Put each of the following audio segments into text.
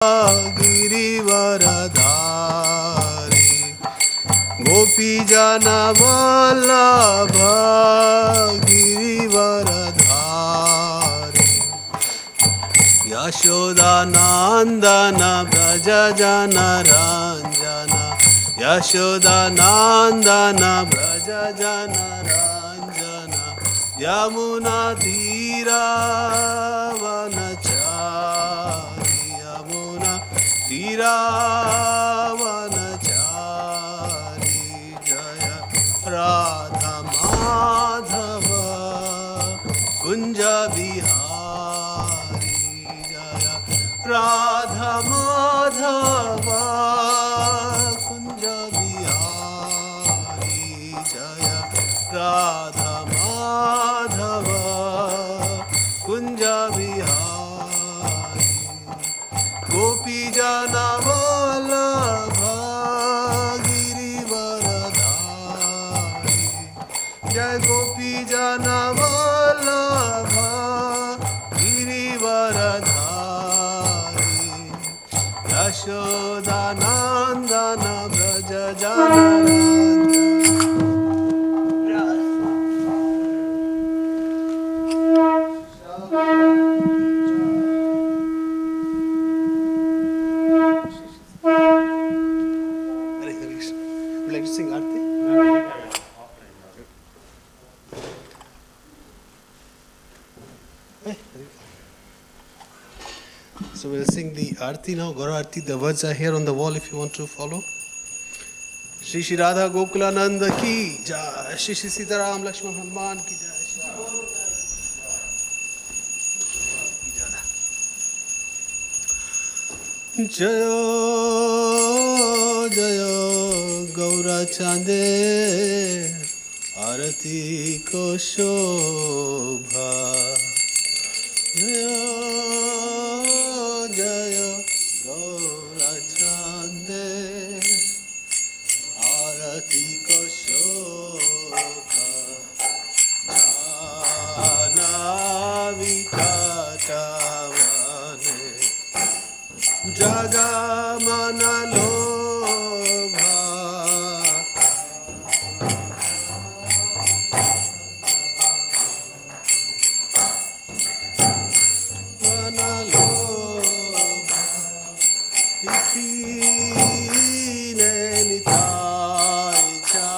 गिरिवरधारी गोपीजन वल्लभ गिरिवरधारी यशोदानन्दन व्रज जन रञ्जन यशोदानन्दन व्रज जन रञ्जन यमुना तीरावनचारि यमुना तीरावनचारि जय राधा माधव कुञ्ज विहारी जय राधा माधव कुञ्ज विहारी जय राधा माधव कुञ्ज विहारी गोपीजन वल्लभ गिरिवरधारी जय गोपीजन वल्लभ गिरिवरधारी यशोदानन्दन व्रज जन So we'll sing the Arti now, Guru Arti. The words are here on the wall if you want to follow. Shri Shri Radha Gokulananda ki jai, Shri Shri Sitaram Lakshman Hanuman ki jai. Jayo Jayo Gaura Chande Arati ko Shobha Jayo Jayo Gaura Chande Arati ko Shobha Jana Vikatavane Jagamana Lobha Mana Lobha Ikine Nitai Cha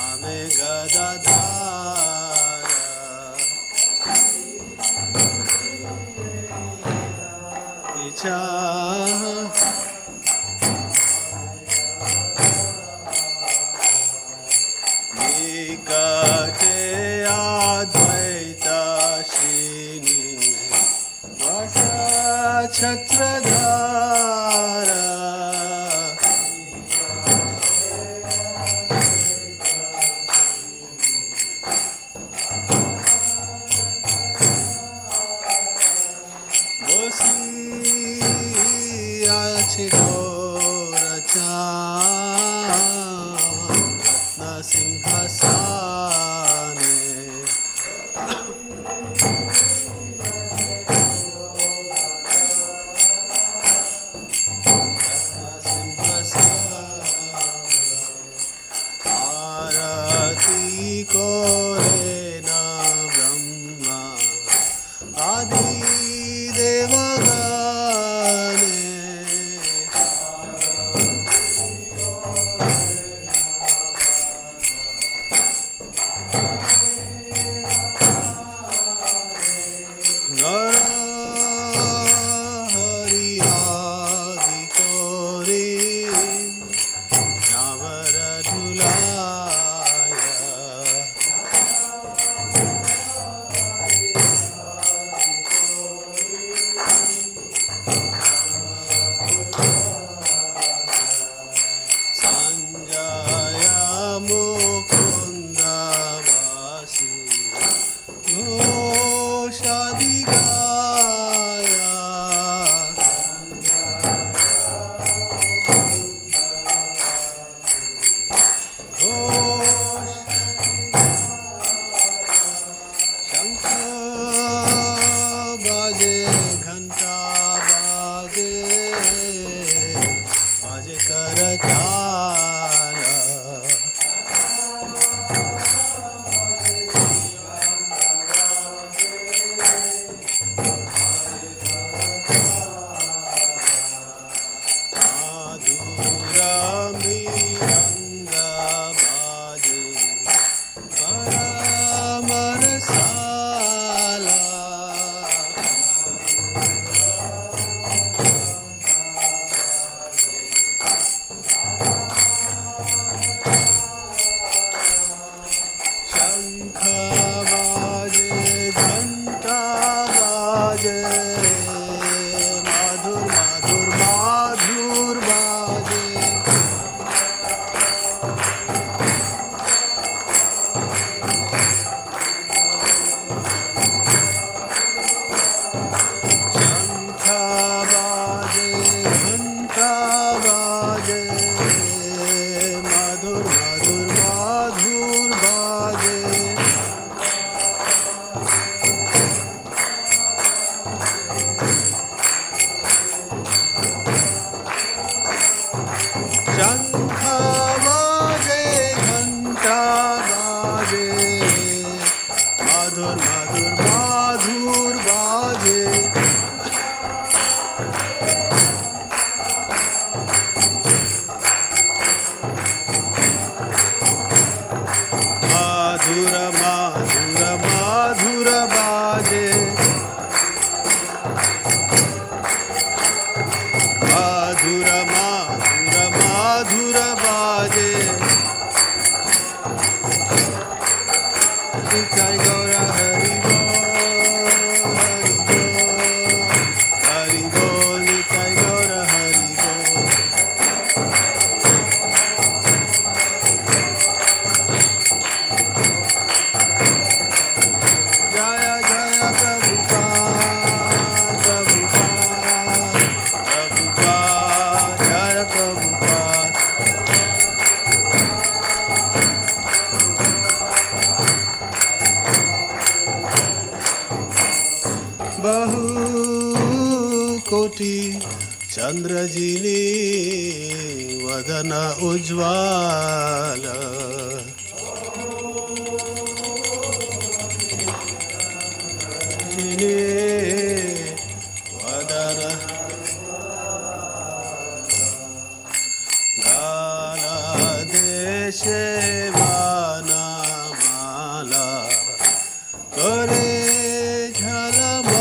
Ame Gadadhara Cha Nikate Advaita Shini Vasa Chakradhara Adi Devagane बाजे घंटा बाजे मधुर मधुर मधुर बाजे शंख बाजे घंटा बाजे मधुर मधुर मधुर बाजे मधुर मधुर मधुर बाजे मधुर मधुर मधुर बाजे निताय गौर हरि बोल हरि बोल निताय गौर हरि बोल जय जय प्रभुपाद प्रभुपाद प्रभुपाद जय प्रभुपाद बहु कोटि चंद्रजिनी वदन उज्ज्वल जिने वदन गाला देशे वनमाला करे झलमाला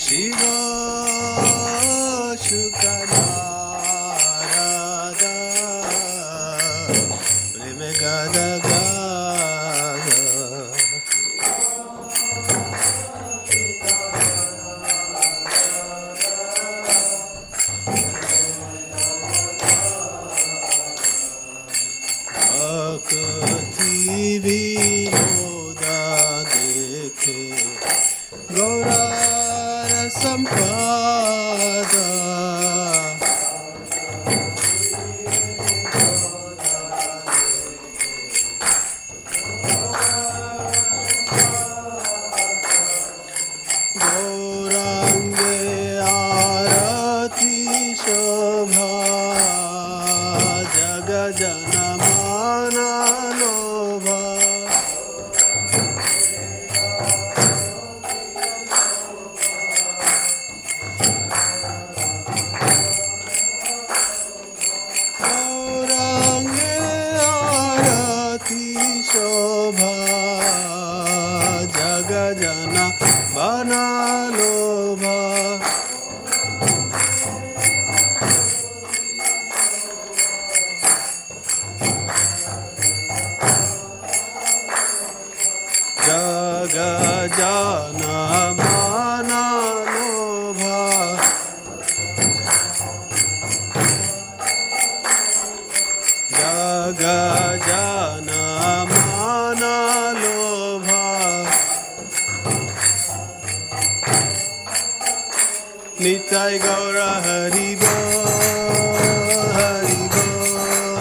शिव शुकनारद प्रेम गद गद भक्ति विनोदा देखे गौरार संपादा गौरांगे आरती शोभा जग जन माना लोभा गौरांगे आरती शोभा जग जन बना लोभा जग जन माना लोभा जग जन माना लोभा निताय गौर हरि बोल हरि बोल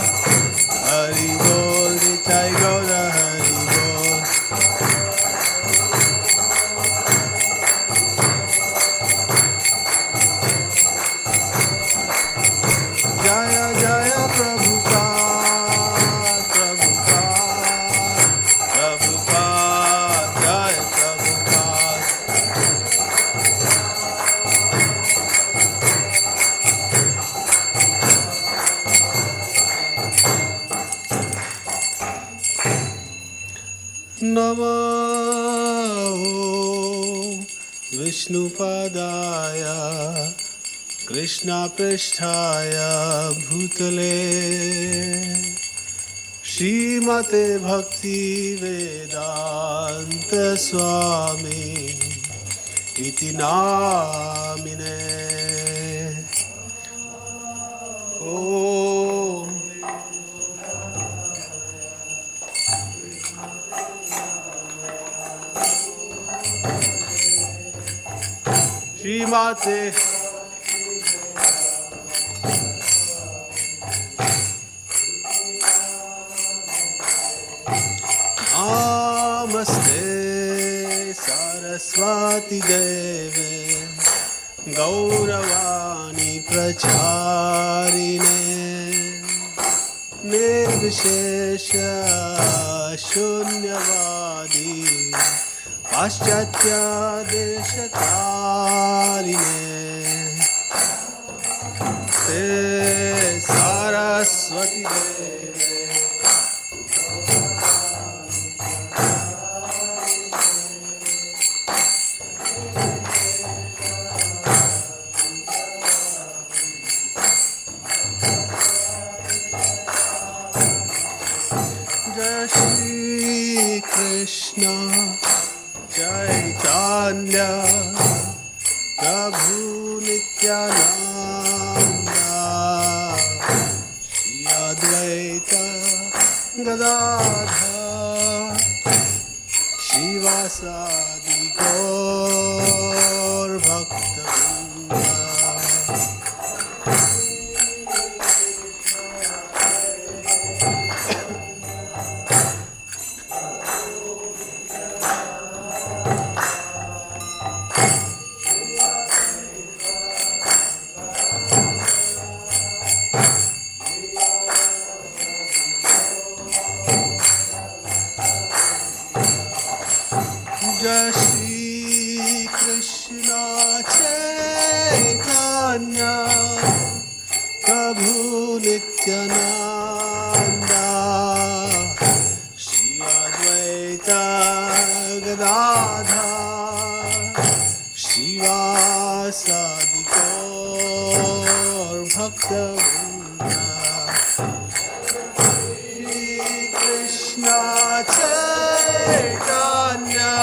हरि बोल निताय गौर हरि बोल जय जय प्रभुपाद प्रभुपाद प्रभुपाद जय प्रभुपाद नमो विष्णुपदाय कृष्णपृष्ठाय भूतले श्रीमते भक्तिवेदांत स्वामी इति नामिने Om. Srimate Namaste Saraswati Deve Gauravani Pracharine Nirvishesha Shunyavadi Paschatya Deshatarine Te Saraswati Deve Shri Krishna Chaitanya Prabhu Nityananda Shri Advaita Gadadhar Shivasadi Gaur Bhaktivedanta Shri Krishna Chaitanya Prabhu Nityananda Shri Advaita Gadadhar Shivasadi Gaur Bhaktivedanta Shri Krishna Chaitanya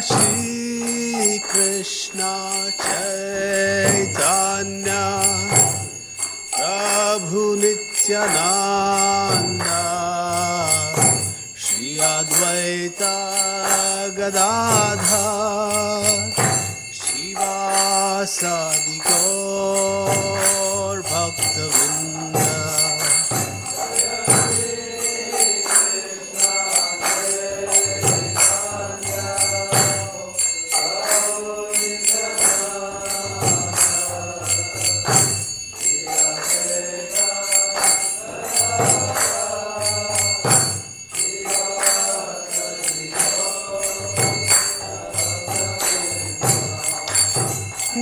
Shri Krishna Chaitanya Prabhu Nityananda Shri Advaita Gadadhar Shivasadi Gaur Bhaktivedanta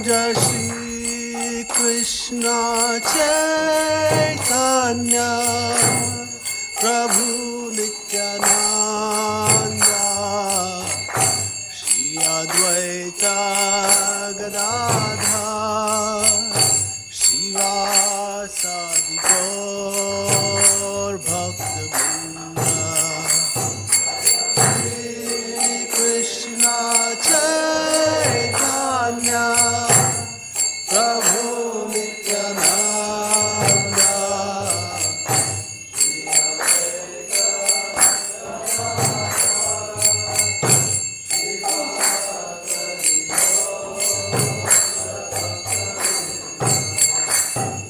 Jai Shri Krishna Chaitanya Prabhu Nityananda Shri Advaita Gadadhar Shivasadi Gaur Bhaktivedanta Shri Krishna Chaitanya Prabhu Nityananda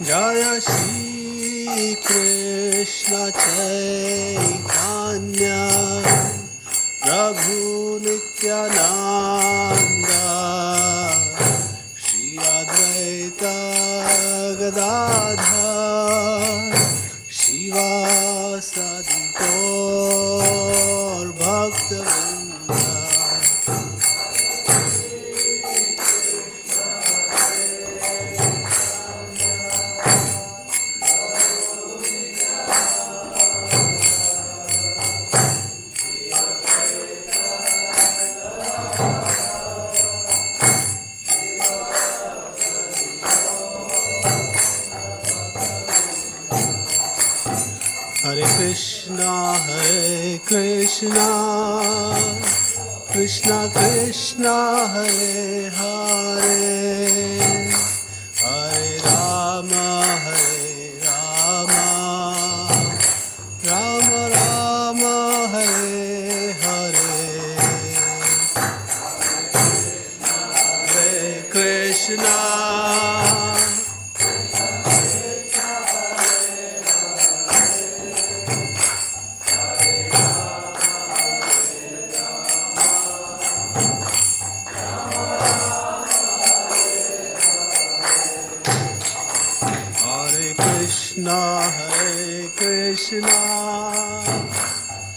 Jaya Shri Krishna Chaitanya Prabhu Nityananda Shri Advaita Gadadhar Shivasadi Gaur Bhaktivedanta Krishna, Hare Krishna, Krishna Krishna, Hare Hare, Hare Rama, Hare Rama, Rama Rama, Hare Hare, Hare Krishna. Hare Krishna,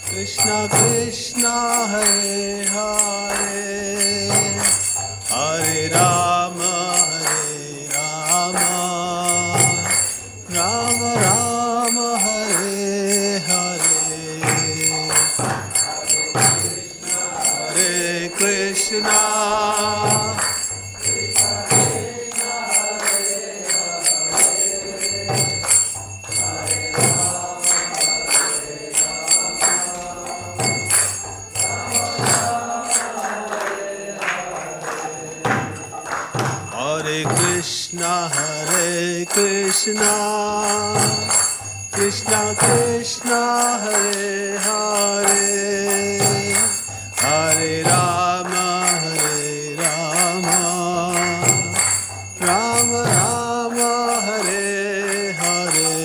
Krishna Krishna, Hare Hare, Hare Rama, Hare Rama, Rama Rama, Hare Hare, Hare Krishna. Hare Krishna, Krishna Krishna, Hare Hare, Hare Rama, Hare Rama, Rama Rama, Hare Hare,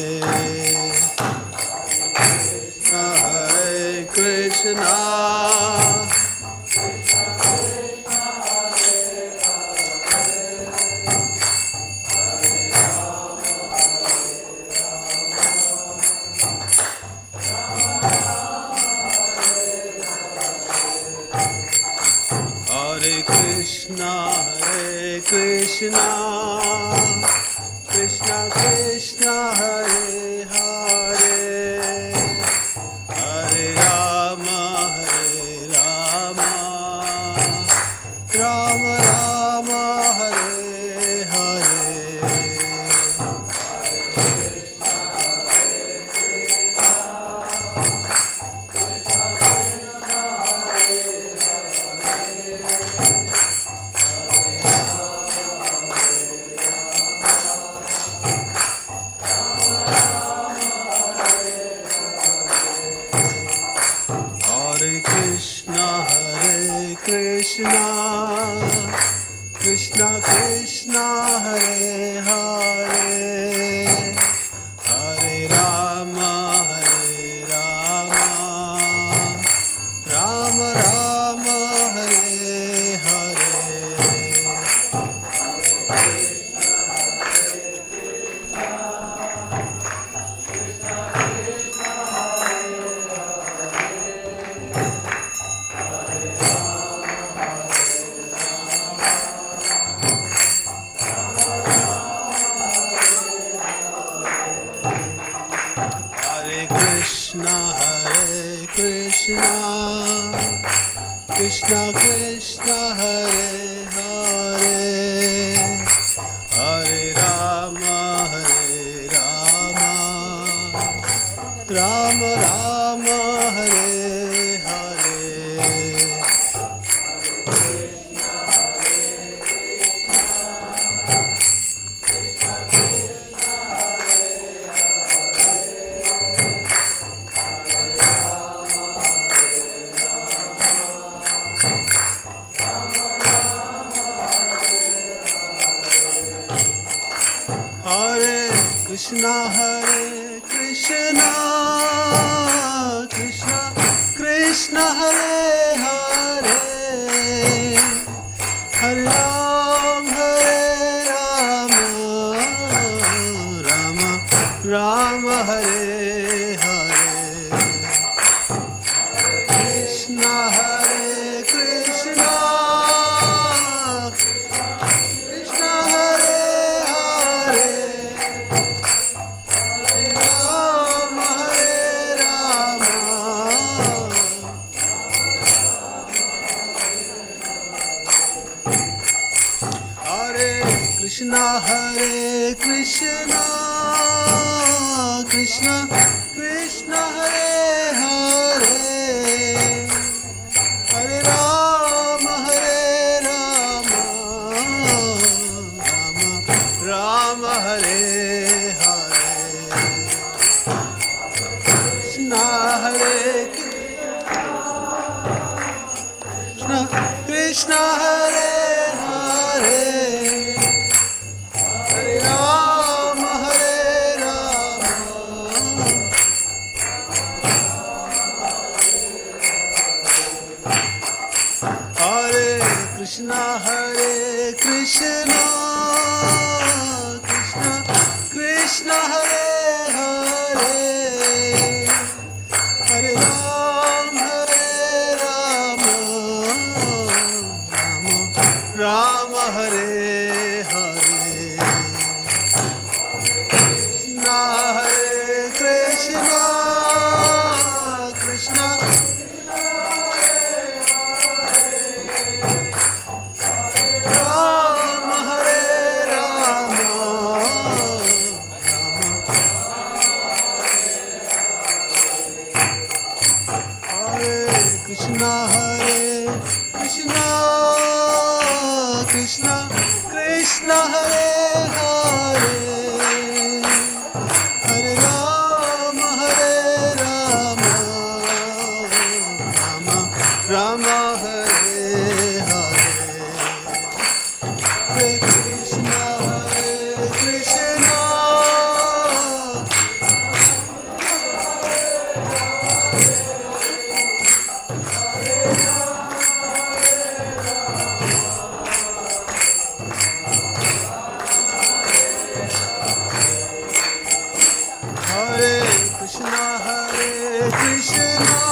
Hare Krishna. Hare Krishna, Krishna Krishna, Hare Hare, Hare Rama, Hare Rama, Rama Rama, Hare Hare, Krishna Krishna, Hare Hare, Hare Rama, Hare Rama, Rama Rama, Hare Hare, Krishna Krishna, Hare Hare, Hare Rama, Hare Rama, Rama Rama, Hare Hare, Krishna, Hare Krishna, Krishna Krishna, Hare Hare, Hare Ram, Hare Rama, Rama Rama, Hare Hare, Krishna, Hare Krishna, Krishna Hare Hare, Krishna, Hare Krishna, Krishna Krishna, Hare Rama Hare Hare Krishna Hare Krishna Krishna Hare Hare Hare Rama Hare Rama Hare Krishna Hare Krishna Krishna Krishna Hare Hare Hare Rama Rama Hare Hare Krishna Hare Krishna Krishna Rama Hare Rama Hare Krishna Hare Krishna Krishna Krishna Hare Hare Hare Rama Rama Rama Hare Hare Hare Krishna Hare Krishna Hare Krishna Hare Krishna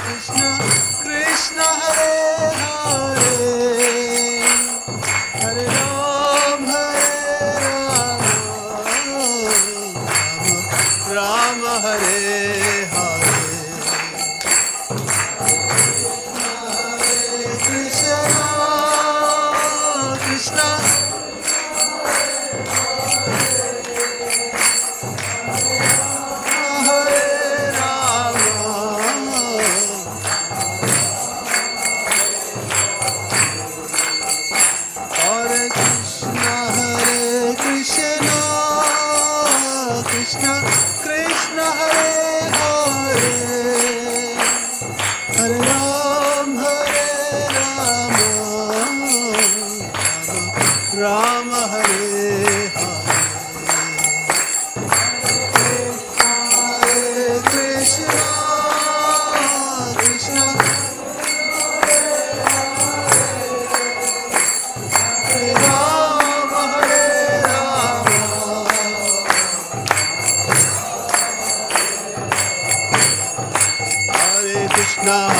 Krishna Krishna Hare Hare Hare Rama Rama Hare Hare Hare Krishna Krishna Hare Rama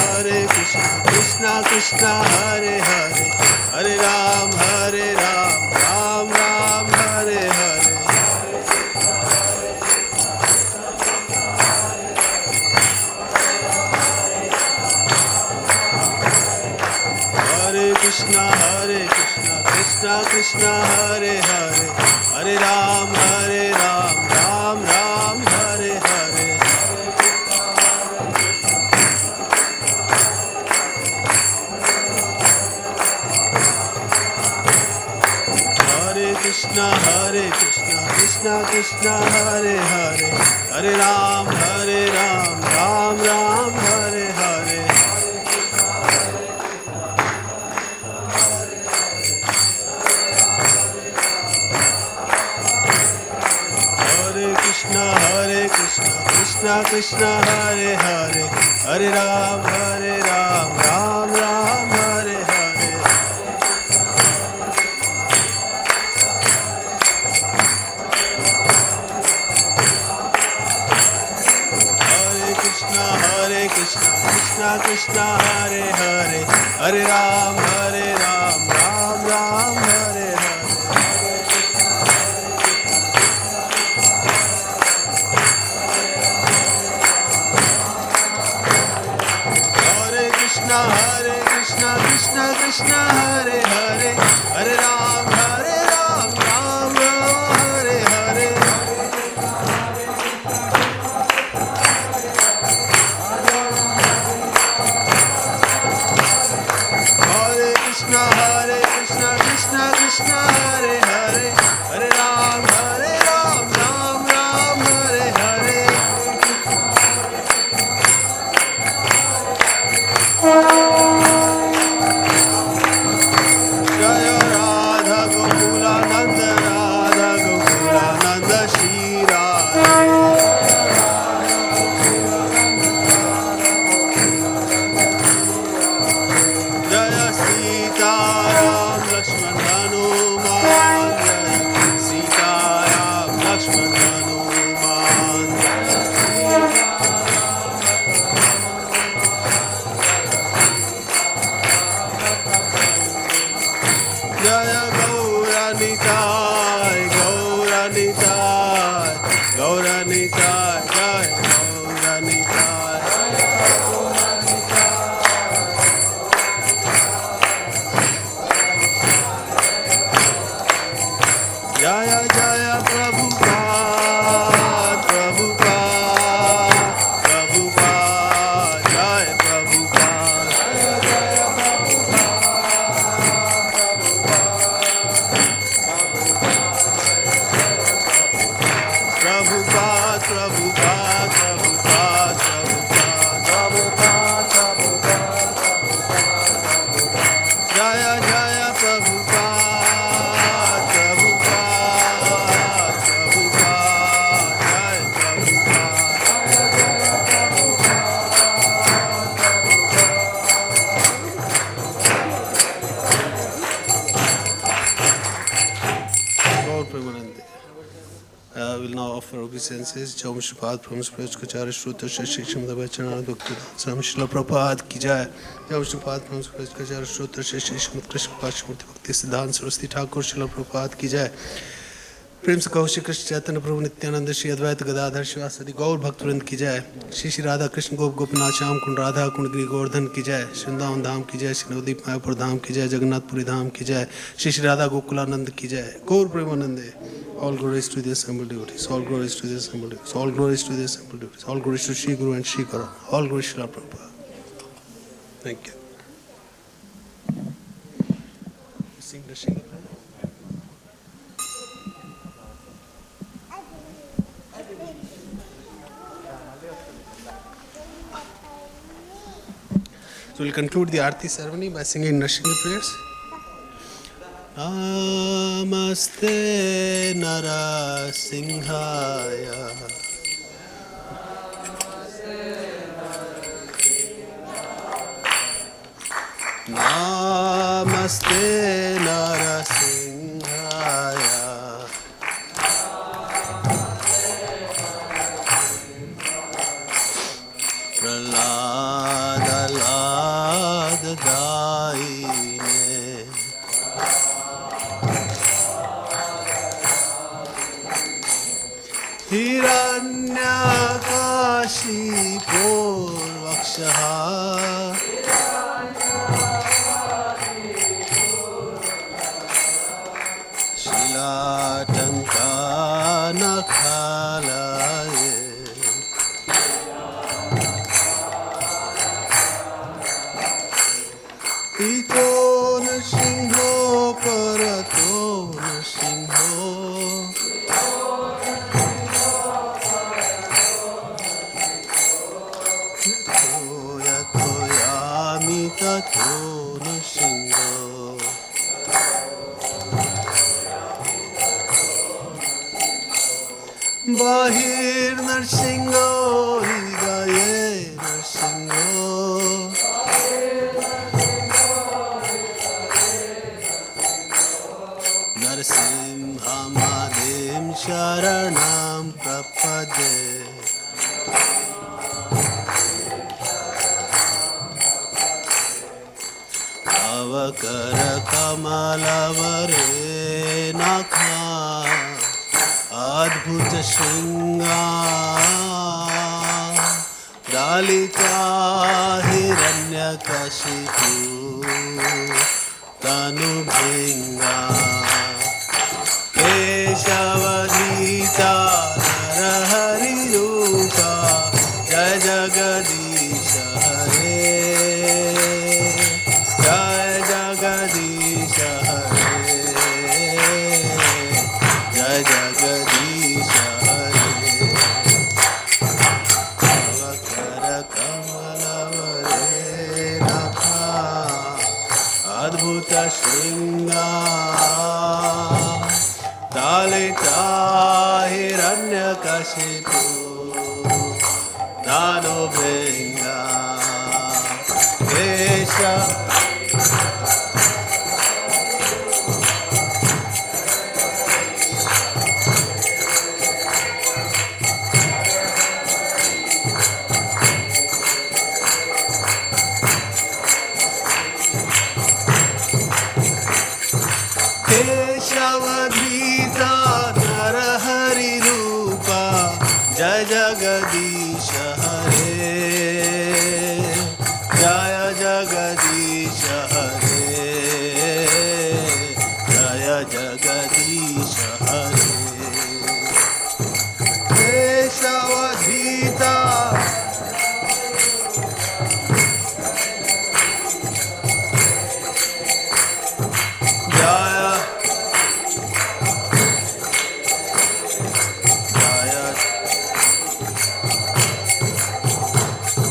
Hare Krishna Krishna Krishna Hare Hare Hare Rama Rama Hare Hare Hare Krishna Krishna Hare Rama Hare Rama Hare Krishna Krishna Krishna Hare Hare Hare Ram Ram Ram Hare Hare Hare Krishna Krishna Krishna Hare Hare Hare Ram Ram Ram Hare Hare Hare Krishna Krishna Krishna Hare Hare Hare Ram Ram Ram Hare Hare Hare Krishna Krishna Hare Hare Hare Ram Ram Ram Hare Hare Hare Krishna Krishna Hare Hare Hare Ram Ram Ram Hare Hare Hare Krishna Krishna Krishna Hare Hare Hare Ram Ram Hare Hare Hare Krishna Hare Hare Hare Ram Ram Ram Hare Hare Jaya Radha Gokula Nanda Shri Radha Jaya Sita Ram Lakshman Hanuman Jaya Sita Ram Lakshman Hanuman Jaya Gaura Nitai Gaura Nitai Gaura Nitai Jaya Gaura Nitai Jaya Jaya Prabhupada Prabhupada Prabhupada Jaya Prabhupada Prabhupada Prabhupada Prabhupada Prabhupada Jaya Jaya Prabhupada Prabhupada Prabhupada Jaya Prabhupada Gaur Premanande will now offer obeisances. Jai Shripad from Sprachkacharya Shruta Shishim the Vachana Dr. Sam Shila Prabhupada Ki Jai. Jai Shripad from Sprachkacharya Shruta Shishim Krishna Pashmurti Bhakti Siddhanta Saraswati Thakur Shila Prabhupada Ki Jai. प्रेम से कहो श्री कृष्ण चैतन्य प्रभु नित्यानंद श्री अद्वैत गदाधर शिवासदि गौर भक्तवृंद की जय। श्री श्री राधा कृष्ण गोप गोपीनाथ श्याम कुंड राधा कुंड गिरि गोवर्धन की जय। वृंदावन धाम की जय। श्री नवदीप मायापुर धाम की जय। जगन्नाथपुरी धाम की जय। श्री श्री राधा गोकुलानंद की जय। गौर प्रेमानंदे। All glories to the assembled devotees. All glories to the assembled devotees. All glories to the assembled devotees. All glories to Shri Guru and Shri Karan. All glories to Srila Prabhupada. Thank you. Sing the Shri So we'll conclude the Aarti ceremony by singing Nrsimha prayers. Namaste Narasimhaya Namaste Narasimhaya Pralada Lada Daine Hiranyakashipo Vakshaha Shilatanka Nakhalaye Ito Nrsimho Parato Nrsimho Toyami Tato Nrsimho Bahir Nrsimho Hidaye Nrsimho Narsimhamadim Sharanam Prapade Avakara Kamalavare Nakha Adbhuta Shringa Dalita Hiranyakashipu Tanu Bhinga Keshavadita Narahari Rupa Jai Jagadisha Hare Jai Jagadisha Hare Lalita Hiranyakashipu दानवभृङ्गा Keshav केशवधीता Narhari रूपा जय जगदीश हरे जय जगदीश हरे जय जगदीश हरे केशवधीता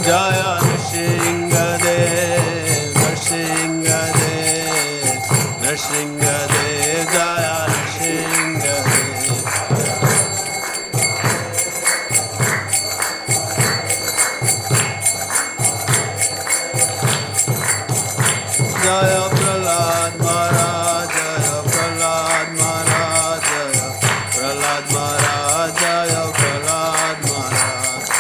जय नृसिंहदेव नृसिंहदेव नृसिंहदेव जय नृसिंहदेव जय प्रहलाद महाराज जय प्रहलाद महाराज जय प्रहलाद महाराज जय प्रहलाद महाराज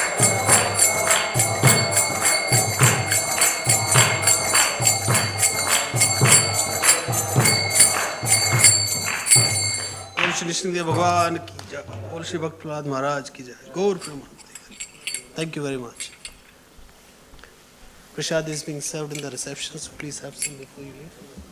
श्री कृष्णदेव भगवान की जय और श्री भक्तप्रहलाद महाराज की जय Gaur Premanand thank you very much Prasad is being served in the reception, so please have some before you leave.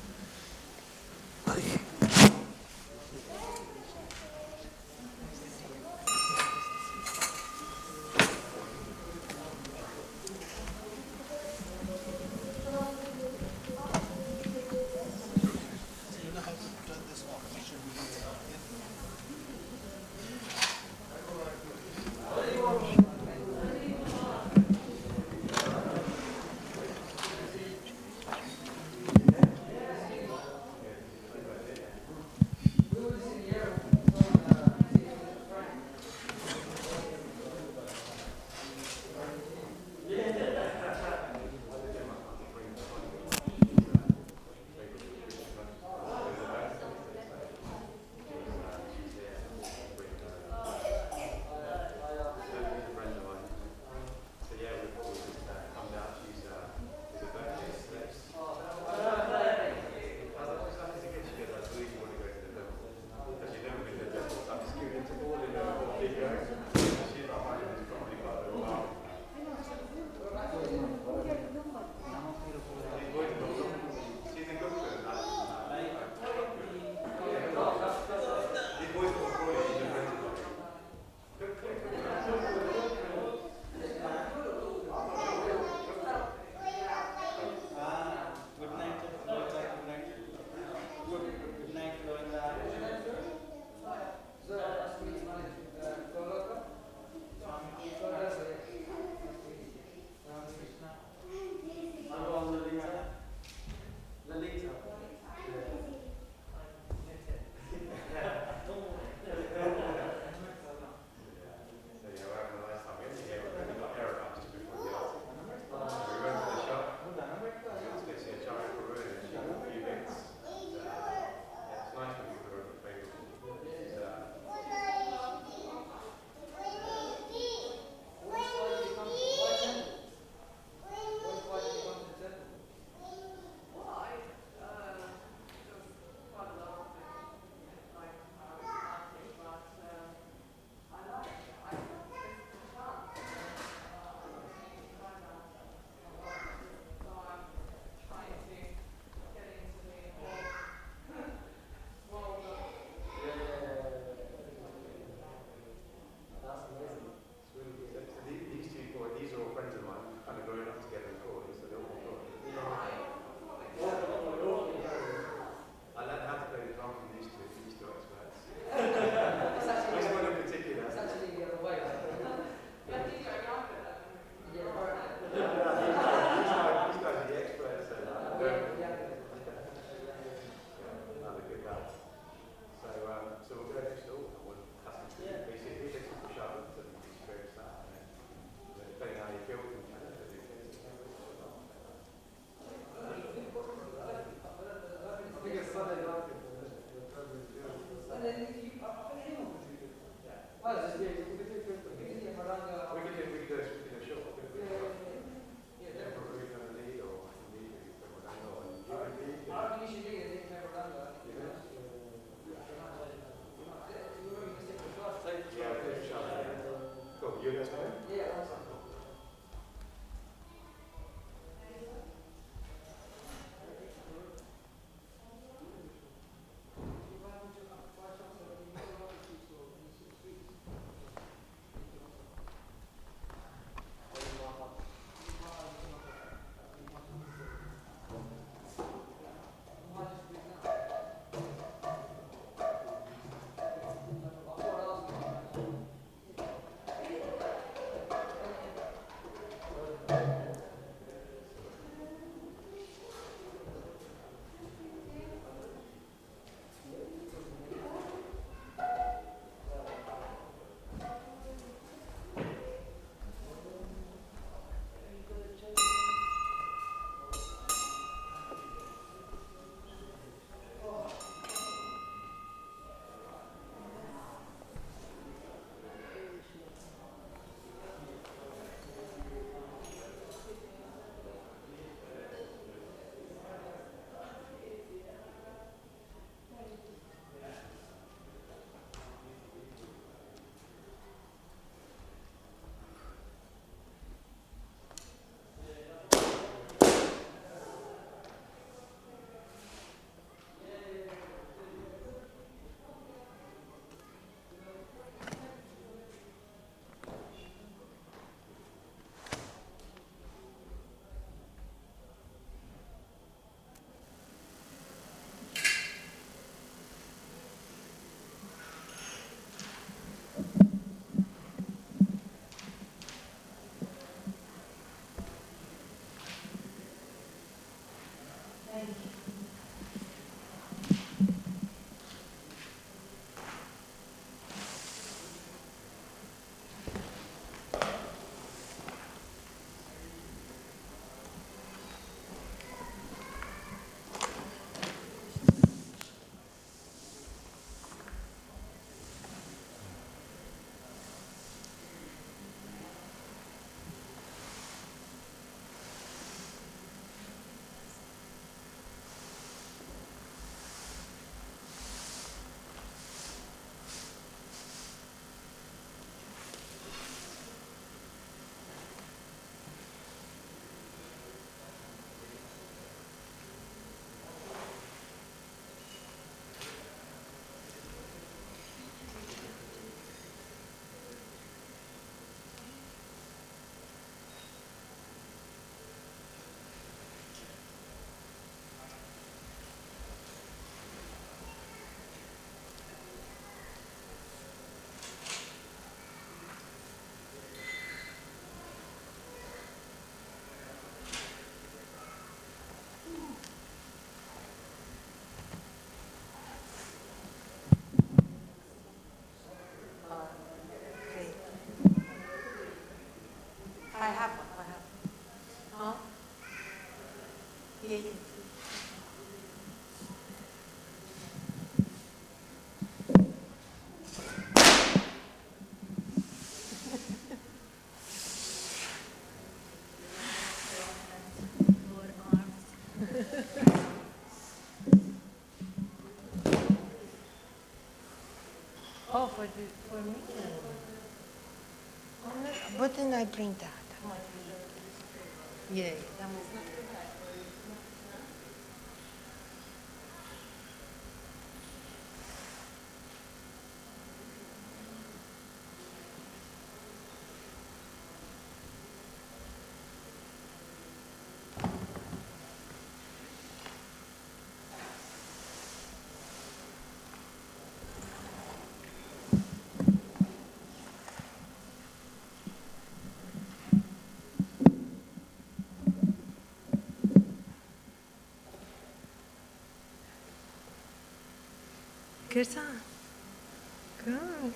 I have one. I have. Huh? Yeah, yeah. Oh, for me. But then I bring that. Yeah, that was. Kirtan. Good.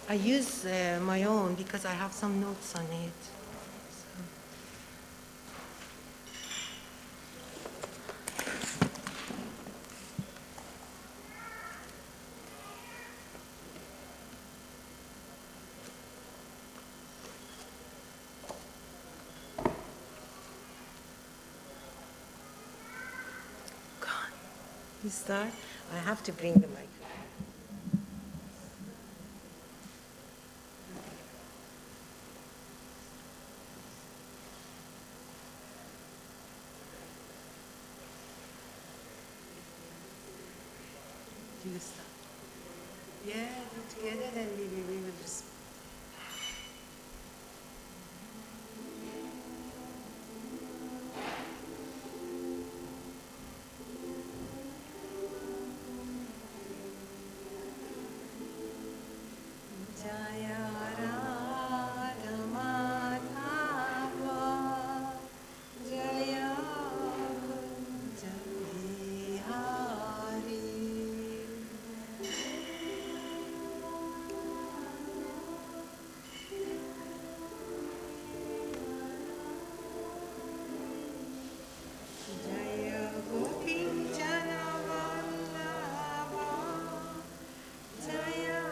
I use my own because I have some notes on it. So. You start? I have to bring the mic. You start. Yeah, we're together, then we will just. Jaya Radha Madhava Jaya Kunja Bihari Jaya Gopi Jana Vallabha Jaya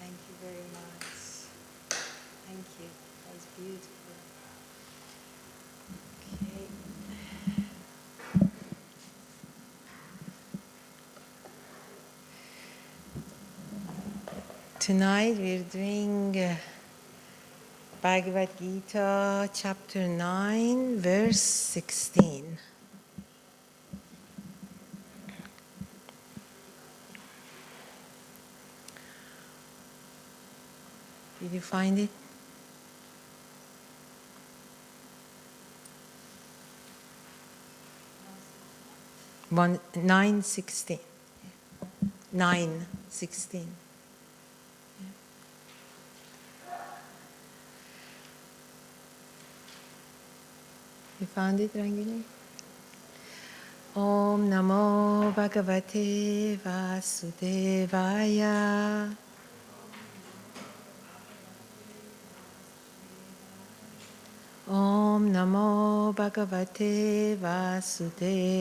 Thank you very much. Thank you. That was beautiful. Okay. Tonight we're doing Bhagavad-Gita Chapter 9, verse 16. Did you find it? One, 9:16. 9:16. You found it, Rangini? Om Namo Bhagavate Vasudevaya. Om Namo Bhagavate Vasudevaya.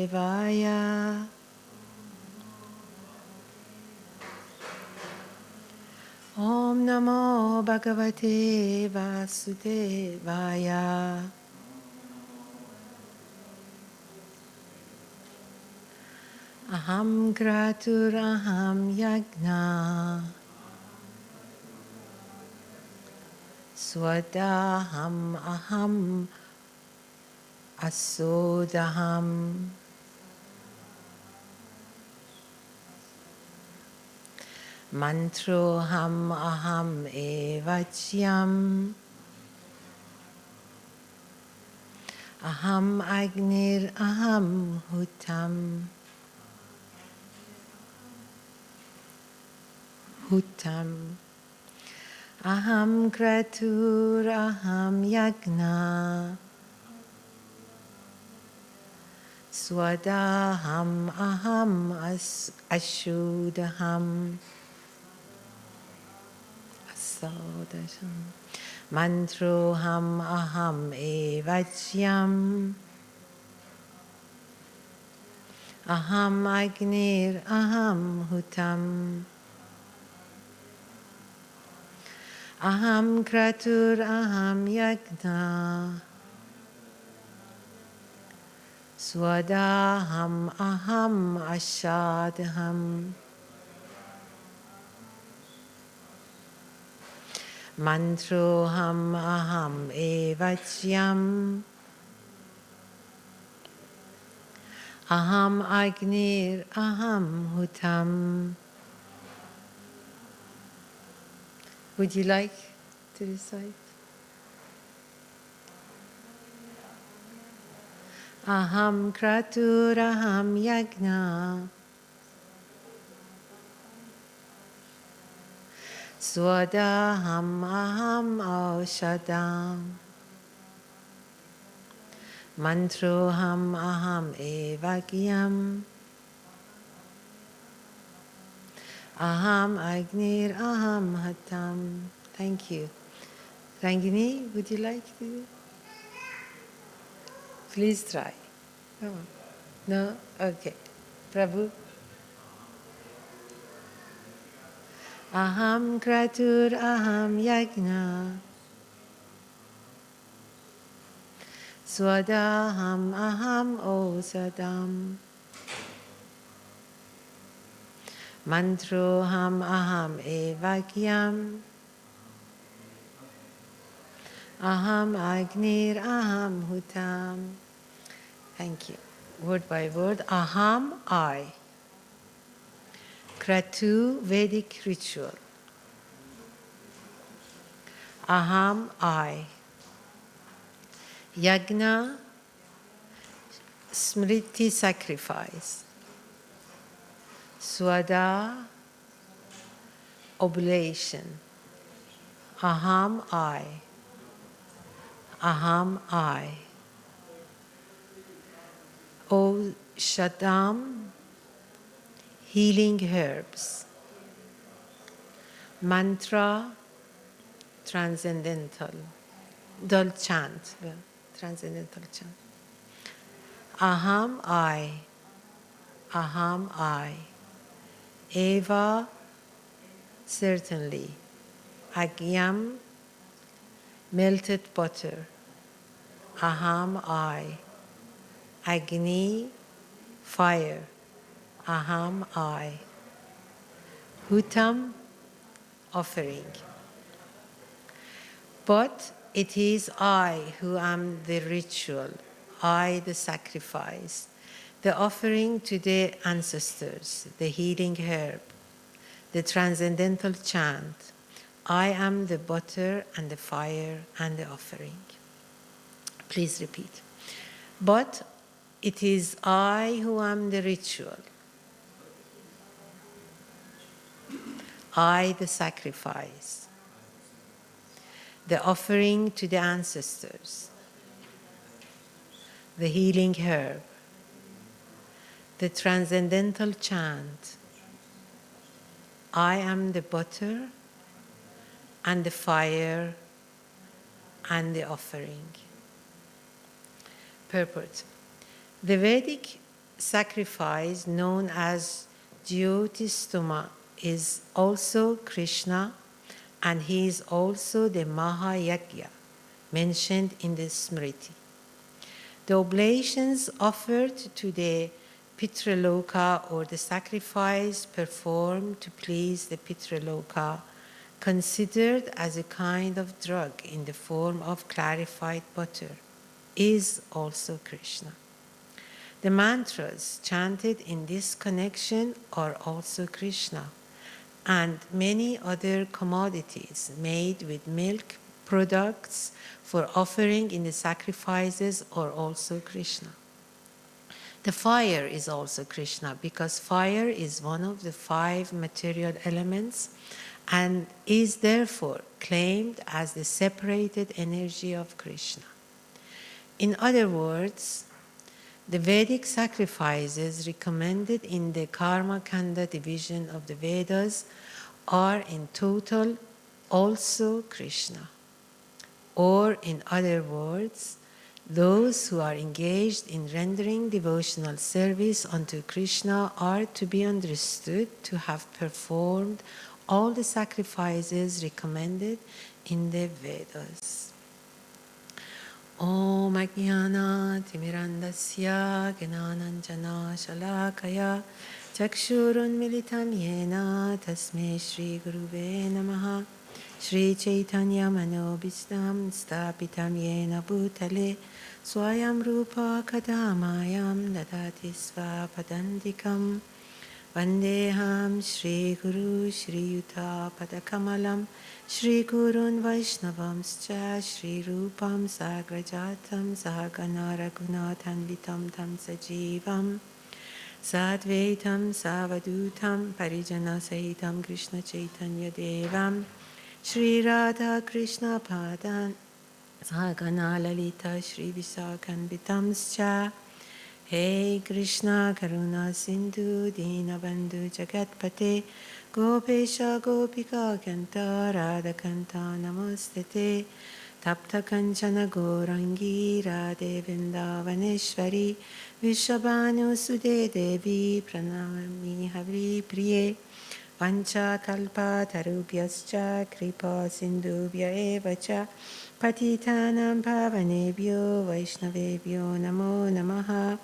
Om Namo Bhagavate Vasudevaya. Aham kratur aham yagna. Swadaham aham asodaham. Mantroham aham evachyam. Aham agnir aham hutam. Hutam. Aham kratur aham yagna. Swadaham aham ashudaham. Asodaham. Mantroham aham evachyam. Aham agnir aham hutam. Aham kratur aham yagna. Swadaham aham ashadham. Mantroham aham evachyam. Aham agnir aham hutam. Would you like to recite? Aham kratur aham yagna. Swadaham aham aushadam. Mantroham aham evakyam. Aham agnir aham hatam. Thank you. Rangini, would you like to? Please try. Come on. No? Okay. Prabhu? Aham kratur aham yagna. Swadaham aham osadam. Mantroham aham evakyam. Aham agnir aham hutam. Thank you. Word by word. Aham, I. Kratu, Vedic ritual. Aham, I. Yagna, Smriti, sacrifice. Swada, oblation. Aham, I. Aham, I. O Shadam, healing herbs. Mantra, transcendental. Dull chant, well, transcendental chant. Aham, I. Aham, I. Eva, certainly. Agyam, melted butter. Aham, I. Agni, fire. Aham, I. Hutam, offering. But it is I who am the ritual, I the sacrifice, the offering to the ancestors, the healing herb, the transcendental chant. I am the butter and the fire and the offering. Please repeat. But it is I who am the ritual, I the sacrifice, the offering to the ancestors, the healing herb, the transcendental chant. I am the butter and the fire and the offering. Purport. The Vedic sacrifice, known as Jyotistoma, is also Krishna, and he is also the Mahayagya mentioned in the Smriti. The oblations offered to the Pitraloka, or the sacrifice performed to please the Pitraloka, considered as a kind of drug in the form of clarified butter, is also Krishna. The mantras chanted in this connection are also Krishna, and many other commodities made with milk products for offering in the sacrifices are also Krishna. The fire is also Krishna, because fire is one of the 5 material elements and is therefore claimed as the separated energy of Krishna. In other words, the Vedic sacrifices recommended in the Karma Kanda division of the Vedas are in total also Krishna. Or in other words, those who are engaged in rendering devotional service unto Krishna are to be understood to have performed all the sacrifices recommended in the Vedas. Om Ajnana Timirandasya Gnananjana Shalakaya Chakshurun Militam Yena Tasmai Shri Guruve Namaha Shri Chaitanya Manobhistam Stapitam Yena Bhutale Swayam Rupa Kadamayam Dadati Svapadandikam Vandeham Shri Guru Shri Yuta Padakamalam Shri Gurun Vaishnavamscha Shri Rupam Sagrajatam Sahagana Raghunathanvitam Tam Sajivam Sadvaitam Savadutam Parijana Sahitam Krishna Chaitanya Devam Shri Radha Krishna Padan Sahagana Lalita Shri Visakhanvitamscha Hey Krishna Karuna Sindhu Dinabandhu Jagatpate Gopesha Gopika Kanta Radha Kanta Namostete Tapta Kanchana Gorangi Radhe Vrindavaneshwari Vishabhanu Sude Devi Pranami Havri Priye Vancha Kalpa Tarubhyascha Kripa Sindhubhya Evacha Patitanam Pavanebhyo Vaishnavebhyo Namo Namaha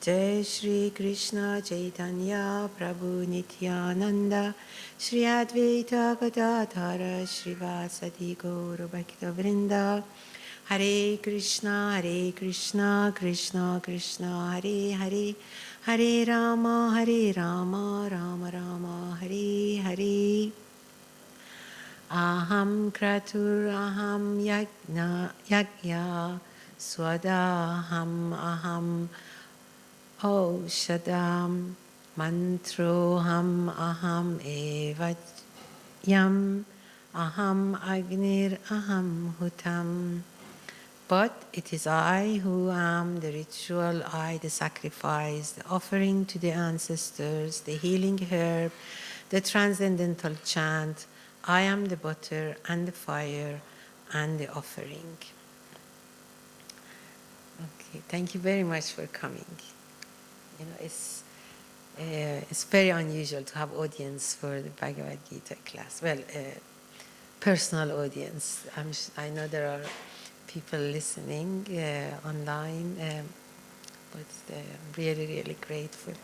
Jai Shri Krishna Chaitanya Prabhu Nityananda Shri Advaita Gadadhara Shri Vasadi Gaura Bhakta Vrinda Hare Krishna Krishna Krishna Hare Hare Hare Rama Rama Rama Hare Hare Aham kratur aham yagya swadaham aham Aushadam mantroham aham evayam aham agnir aham hutam. But it is I who am the ritual, I the sacrifice, the offering to the ancestors, the healing herb, the transcendental chant. I am the butter and the fire and the offering. Okay, thank you very much for coming. You know, it's very unusual to have audience for the Bhagavad-Gita class. Well, personal audience. I know there are people listening online, but I'm really, really grateful.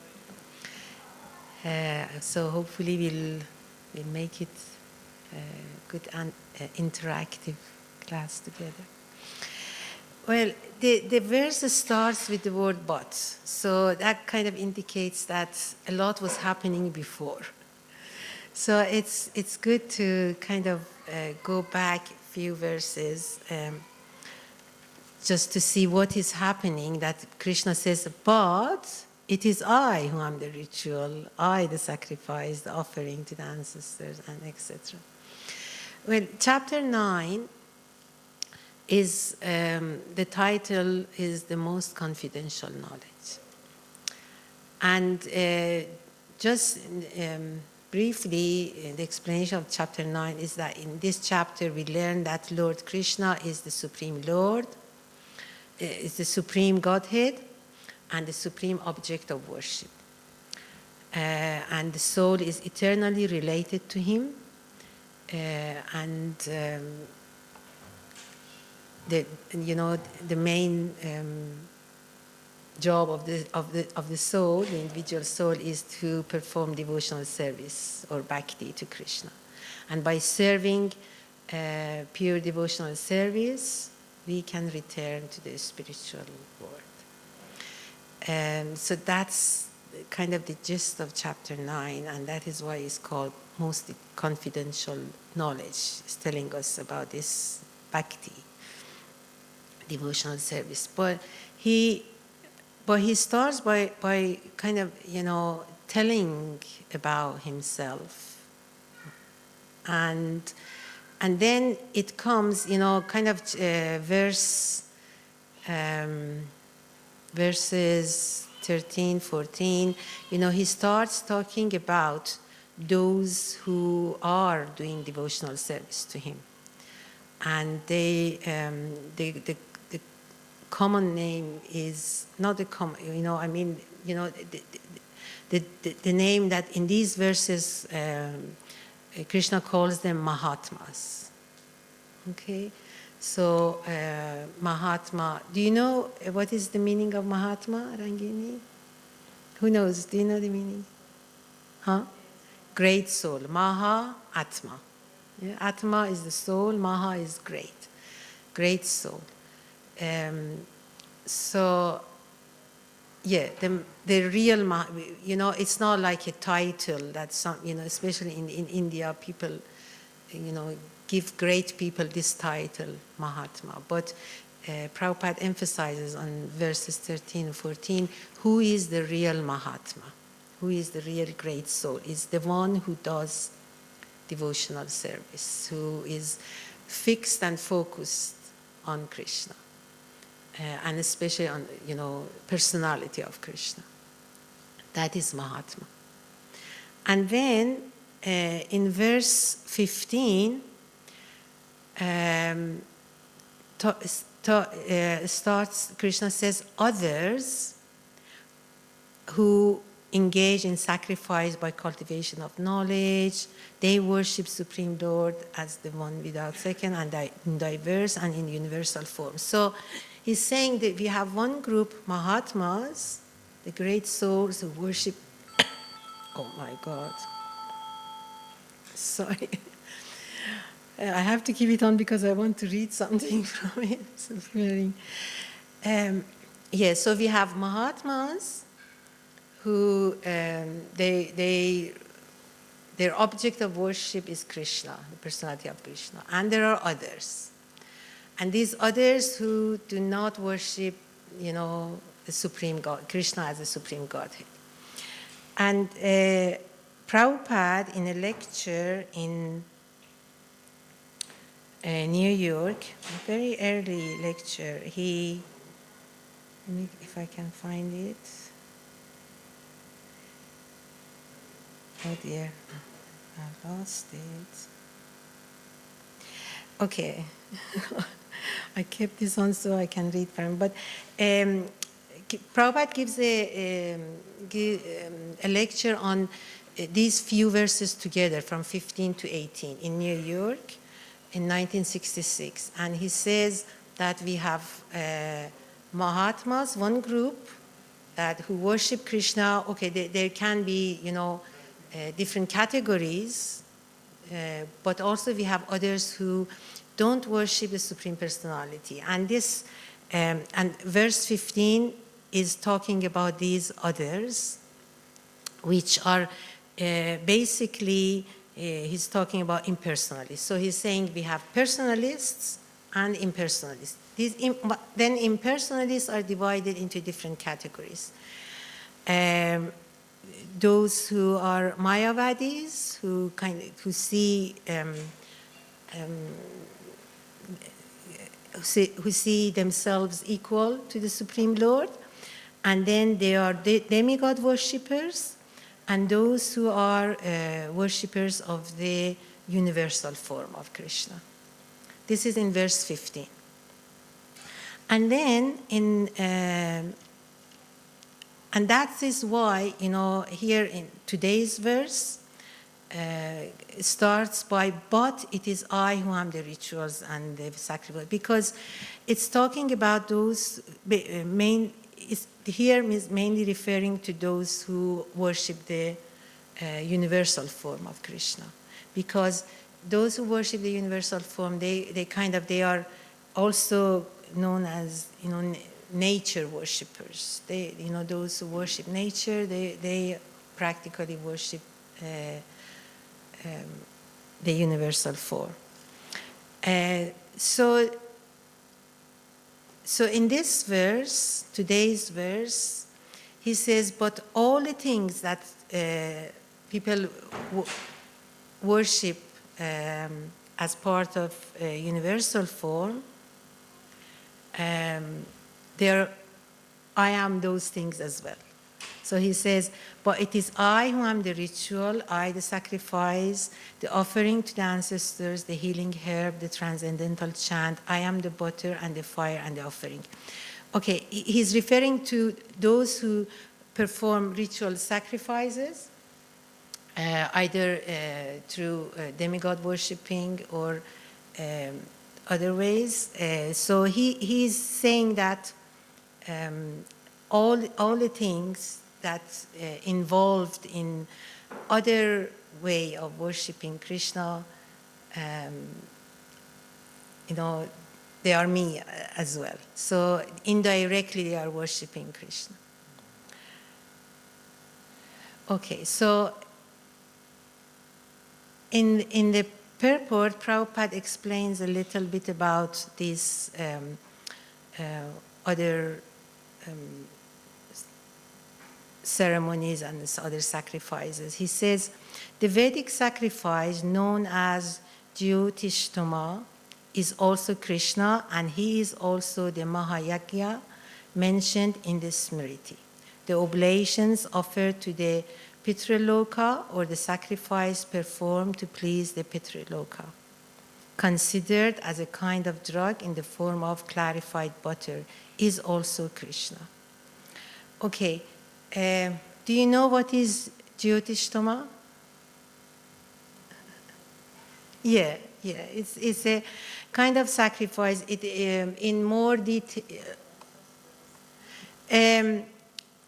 So hopefully we'll make it a good and interactive class together. Well, the verse starts with the word but, so that kind of indicates that a lot was happening before. So it's good to kind of go back a few verses just to see what is happening, that Krishna says, but it is I who am the ritual, I the sacrifice, the offering to the ancestors, and etc. Well, chapter 9 is, the title is The Most Confidential Knowledge. And just briefly, the explanation of chapter 9 is that in this chapter we learn that Lord Krishna is the Supreme Lord, is the Supreme Godhead, and the Supreme Object of worship. And the soul is eternally related to him, and the main job of the soul, the individual soul, is to perform devotional service or bhakti to Krishna. And by serving pure devotional service, we can return to the spiritual world. So that's kind of the gist of chapter 9, and that is why it's called Most Confidential Knowledge. It's telling us about this bhakti, devotional service. But he starts by kind of, telling about himself. And then it comes, kind of verses 13, 14, he starts talking about those who are doing devotional service to him. And the common name is not the common, the name that in these verses Krishna calls them Mahatmas. Okay, so Mahatma. Do you know what is the meaning of Mahatma, Rangini? Who knows? Do you know the meaning? Huh? Great soul. Maha, Atma. Yeah? Atma is the soul. Maha is great. Great soul. So, yeah, the real, it's not like a title that some, especially in India, people, give great people this title, Mahatma. But Prabhupada emphasizes on verses 13 and 14, who is the real Mahatma? Who is the real great soul? Is the one who does devotional service, who is fixed and focused on Krishna. And especially on, personality of Krishna. That is Mahatma. And then in verse 15, starts, Krishna says, others who engage in sacrifice by cultivation of knowledge, they worship Supreme Lord as the one without second and in diverse and in universal form. So he's saying that we have one group, Mahatmas, the great souls who worship. Oh my God. Sorry. I have to keep it on because I want to read something from it. So we have Mahatmas who they their object of worship is Krishna, the personality of Krishna. And there are others. And these others who do not worship, the Supreme God, Krishna as the Supreme Godhead. And Prabhupada, in a lecture in New York, a very early lecture, if I can find it. Oh dear, I've lost it. Okay, I kept this on so I can read from it. But Prabhupada gives a lecture on these few verses together from 15 to 18 in New York in 1966. And he says that we have Mahatmas, one group who worship Krishna. Okay, there can be, different categories, but also we have others who don't worship the Supreme Personality. And this, and verse 15 is talking about these others, which are basically, he's talking about impersonalists. So he's saying we have personalists and impersonalists. Then impersonalists are divided into different categories. Those who are Mayavadis, who see themselves equal to the Supreme Lord, and then they are demigod worshippers, and those who are worshippers of the universal form of Krishna. This is in verse 15. And then and that is why, here in today's verse, starts by, but it is I who am the rituals and the sacrifice, because it's talking about those here is mainly referring to those who worship the universal form of Krishna, because those who worship the universal form, they are also known as nature worshippers. Those who worship nature, they practically worship the universal form. So in this verse, today's verse, he says, but all the things that people worship as part of universal form, I am those things as well. So he says, but it is I who am the ritual, I the sacrifice, the offering to the ancestors, the healing herb, the transcendental chant, I am the butter and the fire and the offering. Okay, he's referring to those who perform ritual sacrifices, either through demigod worshipping or other ways. So he's saying that all the things that involved in other way of worshiping Krishna, they are me as well. So indirectly they are worshiping Krishna. Okay, so in the purport, Prabhupada explains a little bit about these other ceremonies and other sacrifices. He says, the Vedic sacrifice known as Jyotishtama is also Krishna, and he is also the Mahayagya mentioned in the Smriti. The oblations offered to the Pitraloka, or the sacrifice performed to please the Pitraloka, considered as a kind of drug in the form of clarified butter, is also Krishna. Okay, do you know what is Jyotishtama? Yeah, it's a kind of sacrifice. In more detail,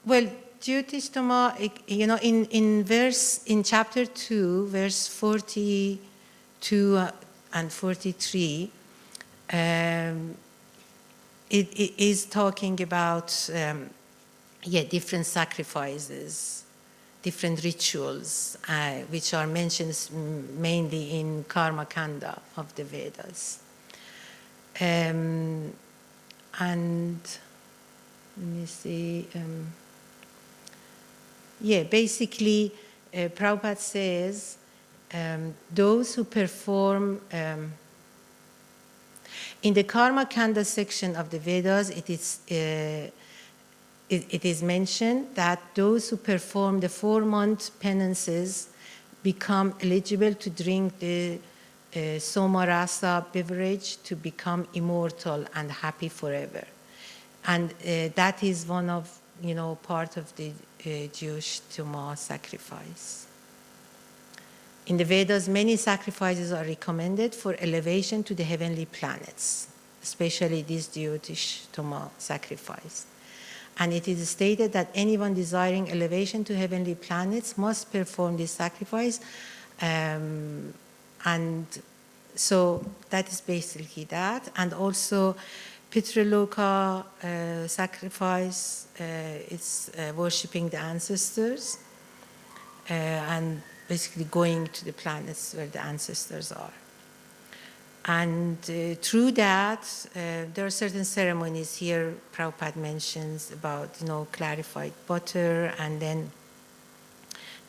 well, Jyotishtama, in chapter 2, verse 42 and 43, it is talking about different sacrifices different rituals, which are mentioned mainly in Karma Kanda of the Vedas. And let me see. Basically, Prabhupada says those who perform in the Karma Kanda section of the Vedas, it is mentioned that those who perform the 4-month penances become eligible to drink the Somarasa beverage to become immortal and happy forever. And that is one of, part of the Jewish Tuma sacrifice. In the Vedas, many sacrifices are recommended for elevation to the heavenly planets, especially this Jyotish Tuma sacrifice. And it is stated that anyone desiring elevation to heavenly planets must perform this sacrifice. And so that is basically that. And also, Pitraloka sacrifice is worshipping the ancestors and basically going to the planets where the ancestors are. And through that, there are certain ceremonies here Prabhupada mentions about, clarified butter, and then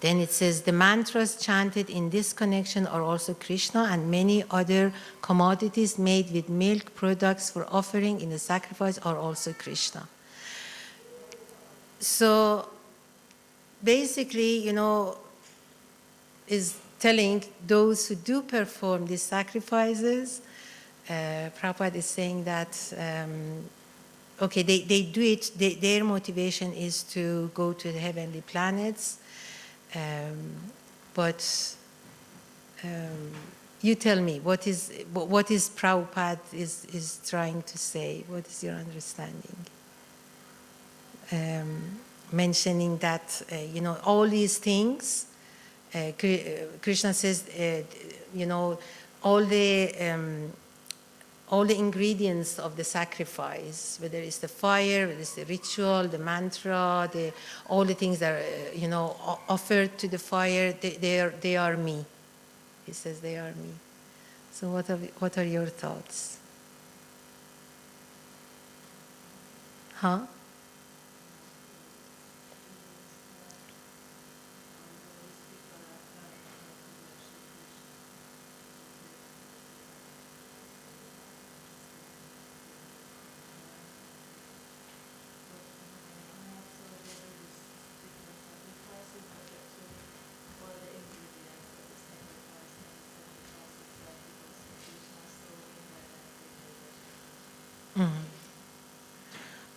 it says the mantras chanted in this connection are also Krishna, and many other commodities made with milk products for offering in the sacrifice are also Krishna. So basically, is telling those who do perform these sacrifices, Prabhupada is saying that, they do it, their motivation is to go to the heavenly planets, but you tell me, what is Prabhupada is trying to say? What is your understanding? Mentioning that, all these things, Krishna says, all the ingredients of the sacrifice, whether it's the fire, whether it's the ritual, the mantra, all the things that are, offered to the fire, they are me. He says they are me. So what are your thoughts? Huh?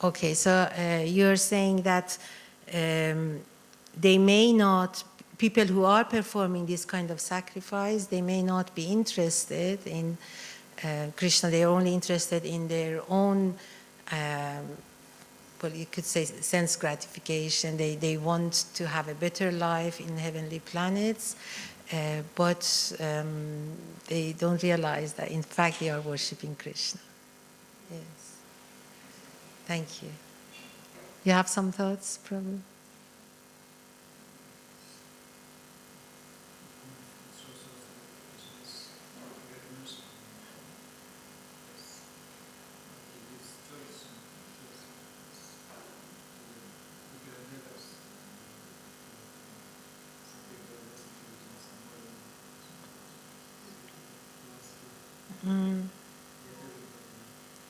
Okay, so you're saying that they may not, people who are performing this kind of sacrifice, they may not be interested in Krishna. They are only interested in their own, well, you could say sense gratification. They want to have a better life in heavenly planets, but they don't realize that in fact they are worshipping Krishna. Yes. Thank you. You have some thoughts, Prabhu?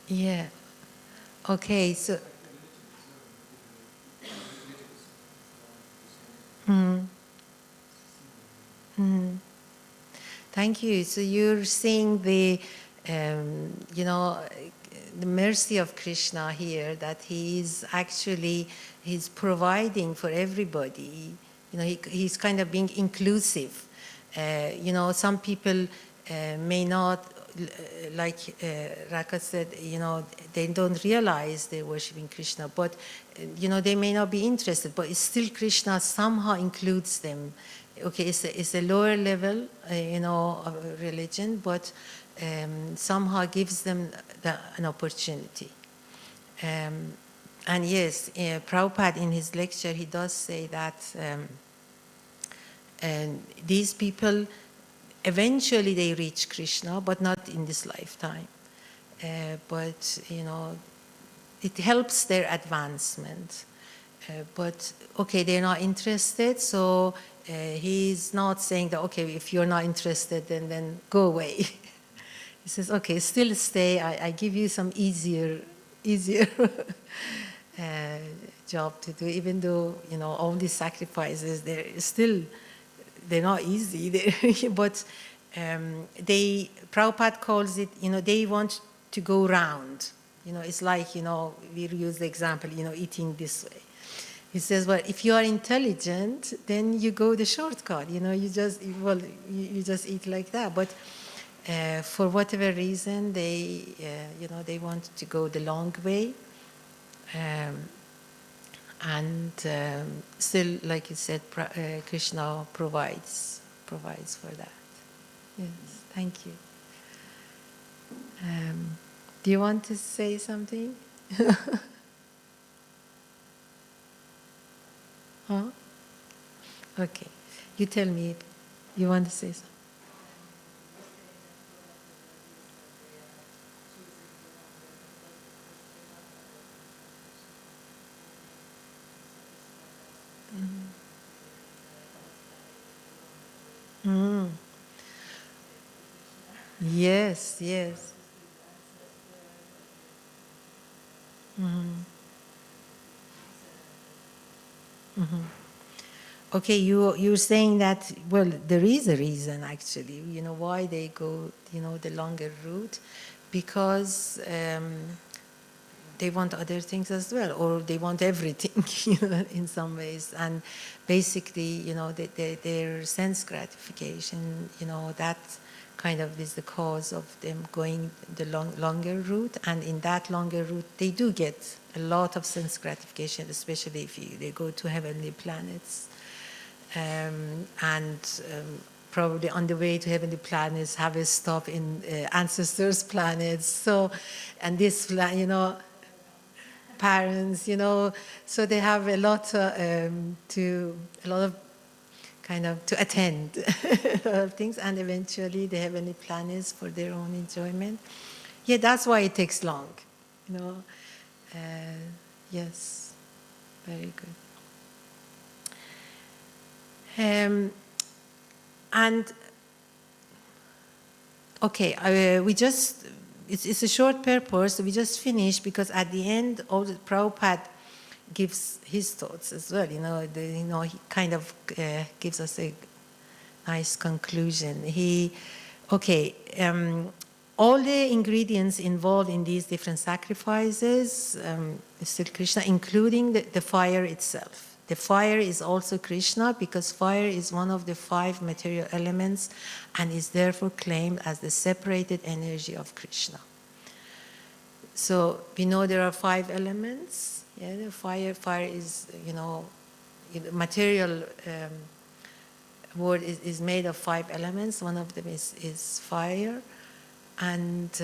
Yeah. Okay, so. Thank you. So you're seeing the, the mercy of Krishna here, that he's providing for everybody. He's kind of being inclusive. Some people may not, like Raka said, they don't realize they're worshiping Krishna, but, they may not be interested, but it's still Krishna somehow includes them. Okay, it's a lower level, of religion, but somehow gives them an opportunity. And yes, Prabhupada in his lecture, he does say that And these people, eventually they reach Krishna, but not in this lifetime. But, it helps their advancement. But, okay, they're not interested, so he's not saying that, okay, if you're not interested, then go away. He says, okay, still stay. I give you some easier job to do, even though, all these sacrifices, they're not easy. But Prabhupada calls it, they want to go round. It's like, we use the example, eating this way. He says, well, if you are intelligent, then you go the shortcut. You just eat like that. But for whatever reason, they want to go the long way. And still, like you said, Krishna provides for that. Yes, thank you. Do you want to say something? Huh? Okay. You tell me. You want to say something? Mm. Yes, yes. Mm-hmm. Mm-hmm. Okay, you're saying that, well, there is a reason actually, why they go, the longer route, because they want other things as well, or they want everything, in some ways. And basically, their sense gratification, that kind of is the cause of them going the longer route. And in that longer route, they do get a lot of sense gratification, especially if they go to heavenly planets. Probably on the way to heavenly planets have a stop in ancestors' planets. So, and this, parents, so they have a lot of kind of to attend a lot of things, and eventually the heavenly planets for their own enjoyment. Yeah, that's why it takes long, yes, very good. And okay, it's a short purpose. So we just finished because at the end, all the Prabhupada gives his thoughts as well. He kind of gives us a nice conclusion. All the ingredients involved in these different sacrifices is still Krishna, including the fire itself. The fire is also Krishna because fire is one of the 5 material elements and is therefore claimed as the separated energy of Krishna. So we know there are 5 elements. Yeah, the fire is, material world is made of 5 elements. One of them is fire. And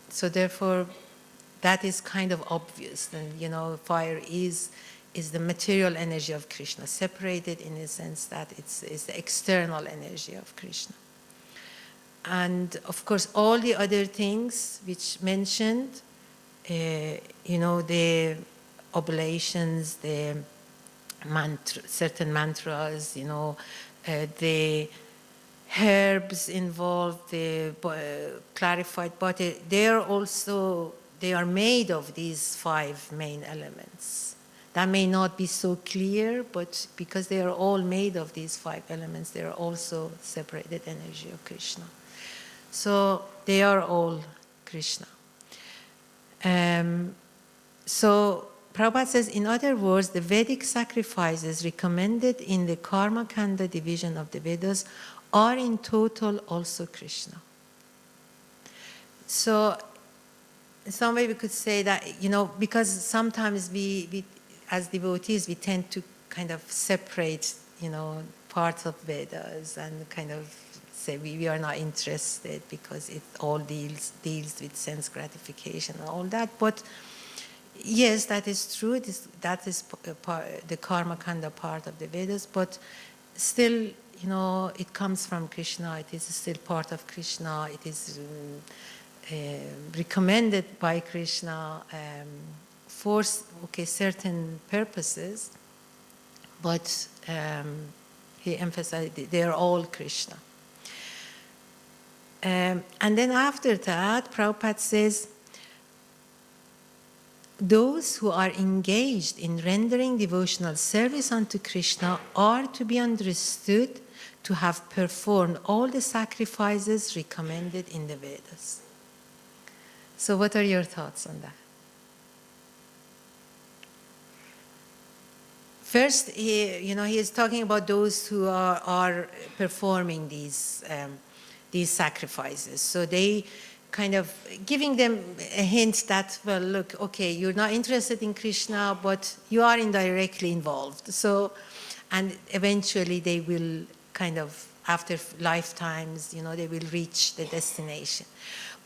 so therefore, that is kind of obvious. And, fire is the material energy of Krishna, separated in the sense that it's the external energy of Krishna. And of course, all the other things which mentioned, the oblations, the certain mantras, the herbs involved, the clarified body, they are made of these 5 main elements. That may not be so clear, but because they are all made of these 5 elements, they are also separated energy of Krishna. So they are all Krishna. So Prabhupada says, in other words, the Vedic sacrifices recommended in the Karma Kanda division of the Vedas are in total also Krishna. So in some way we could say that, because sometimes we as devotees, we tend to kind of separate, parts of Vedas and kind of say we are not interested because it all deals with sense gratification and all that. But yes, that is true. That is the Karma Kanda part of the Vedas. But still, it comes from Krishna. It is still part of Krishna. It is recommended by Krishna for certain purposes, but he emphasized they are all Krishna. And then after that, Prabhupada says, those who are engaged in rendering devotional service unto Krishna are to be understood to have performed all the sacrifices recommended in the Vedas. So what are your thoughts on that? First, he is talking about those who are performing these sacrifices. So they kind of giving them a hint that, well, look, okay, you're not interested in Krishna, but you are indirectly involved. So, and eventually they will kind of, after lifetimes, they will reach the destination.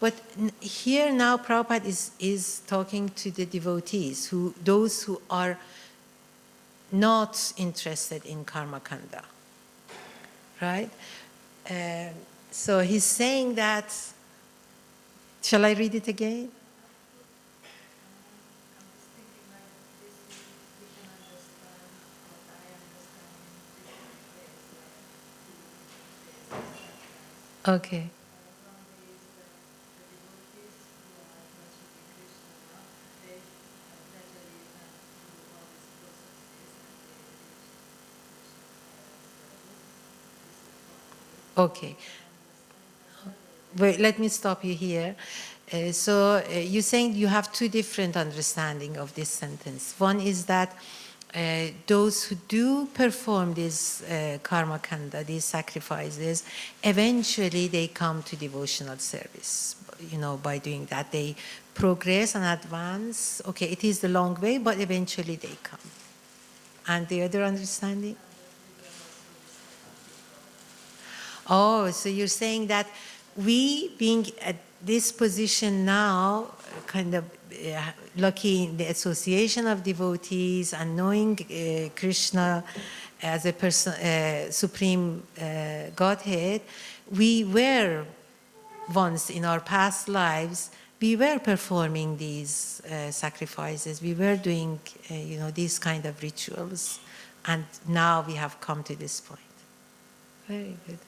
But here now Prabhupada is talking to the devotees, those who are not interested in karma kanda, right? So he's saying that, shall I read it again? Okay. Okay. Wait, let me stop you here. So you're saying you have two different understanding of this sentence. One is that those who do perform this karma kanda, these sacrifices, eventually they come to devotional service. By doing that, they progress and advance. Okay, it is the long way, but eventually they come. And the other understanding? Oh, so you're saying that we, being at this position now, kind of lucky in the association of devotees and knowing Krishna as a person, supreme Godhead, we were once in our past lives, we were performing these sacrifices. We were doing, these kind of rituals, and now we have come to this point. Very good.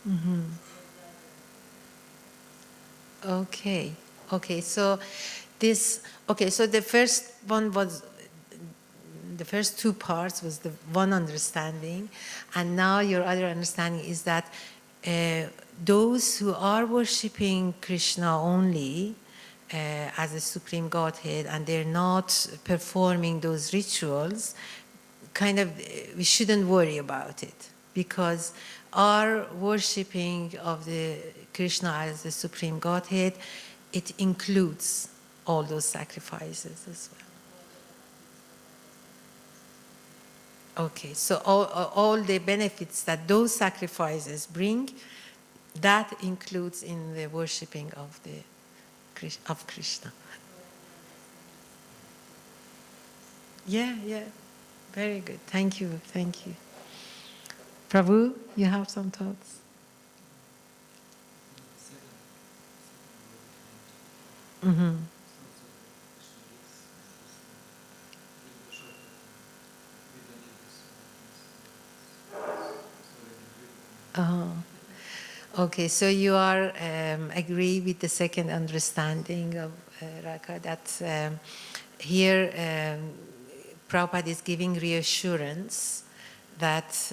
Mm-hmm. Okay. So so the first one was, the first two parts was the one understanding, and now your other understanding is that those who are worshipping Krishna only as a supreme Godhead, and they're not performing those rituals, kind of, we shouldn't worry about it, because our worshipping of the Krishna as the Supreme Godhead, it includes all those sacrifices as well. Okay, so all the benefits that those sacrifices bring, that includes in the worshipping of Krishna. Yeah, very good. Thank you. Prabhu, you have some thoughts? Mm-hmm. Okay, so you are agree with the second understanding of Raka, that here Prabhupada is giving reassurance that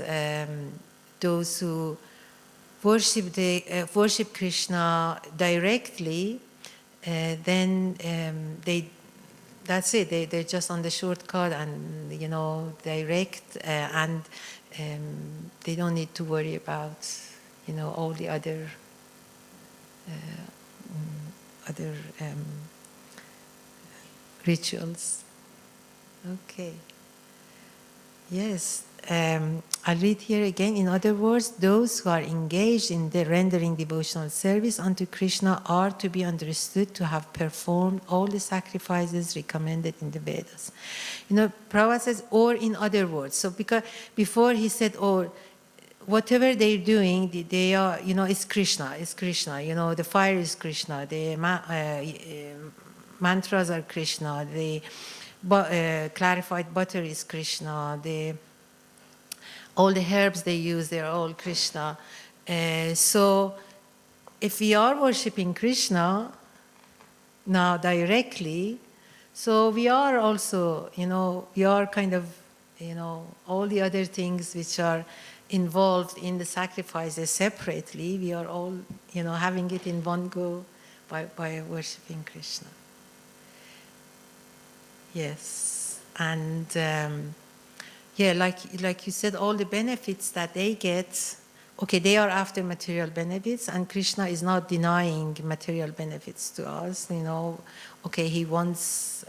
those who worship Krishna directly, then that's it. They're just on the shortcut and direct, and they don't need to worry about all the other rituals. Okay. Yes. I'll read here again. In other words, those who are engaged in the rendering devotional service unto Krishna are to be understood to have performed all the sacrifices recommended in the Vedas. Prabhupada says, or in other words. So because before he said, or whatever they're doing, they are, it's Krishna, the fire is Krishna, the mantras are Krishna, the clarified butter is Krishna, all the herbs they use, they're all Krishna. So if we are worshipping Krishna now directly, so we are also, we are kind of, all the other things which are involved in the sacrifices separately, we are all, having it in one go by worshipping Krishna. Yes, and yeah, like you said, all the benefits that they get, okay, they are after material benefits, and Krishna is not denying material benefits to us. Okay, he wants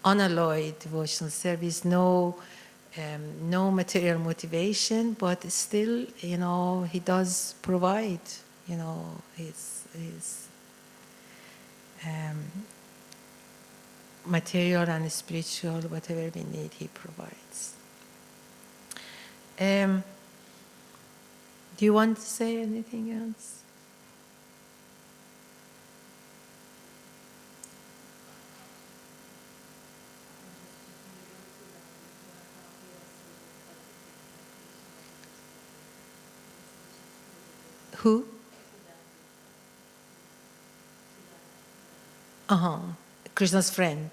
unalloyed devotional service, no material motivation, but still, he does provide, his material and spiritual, whatever we need, he provides. Do you want to say anything else? Who? Krishna's friend.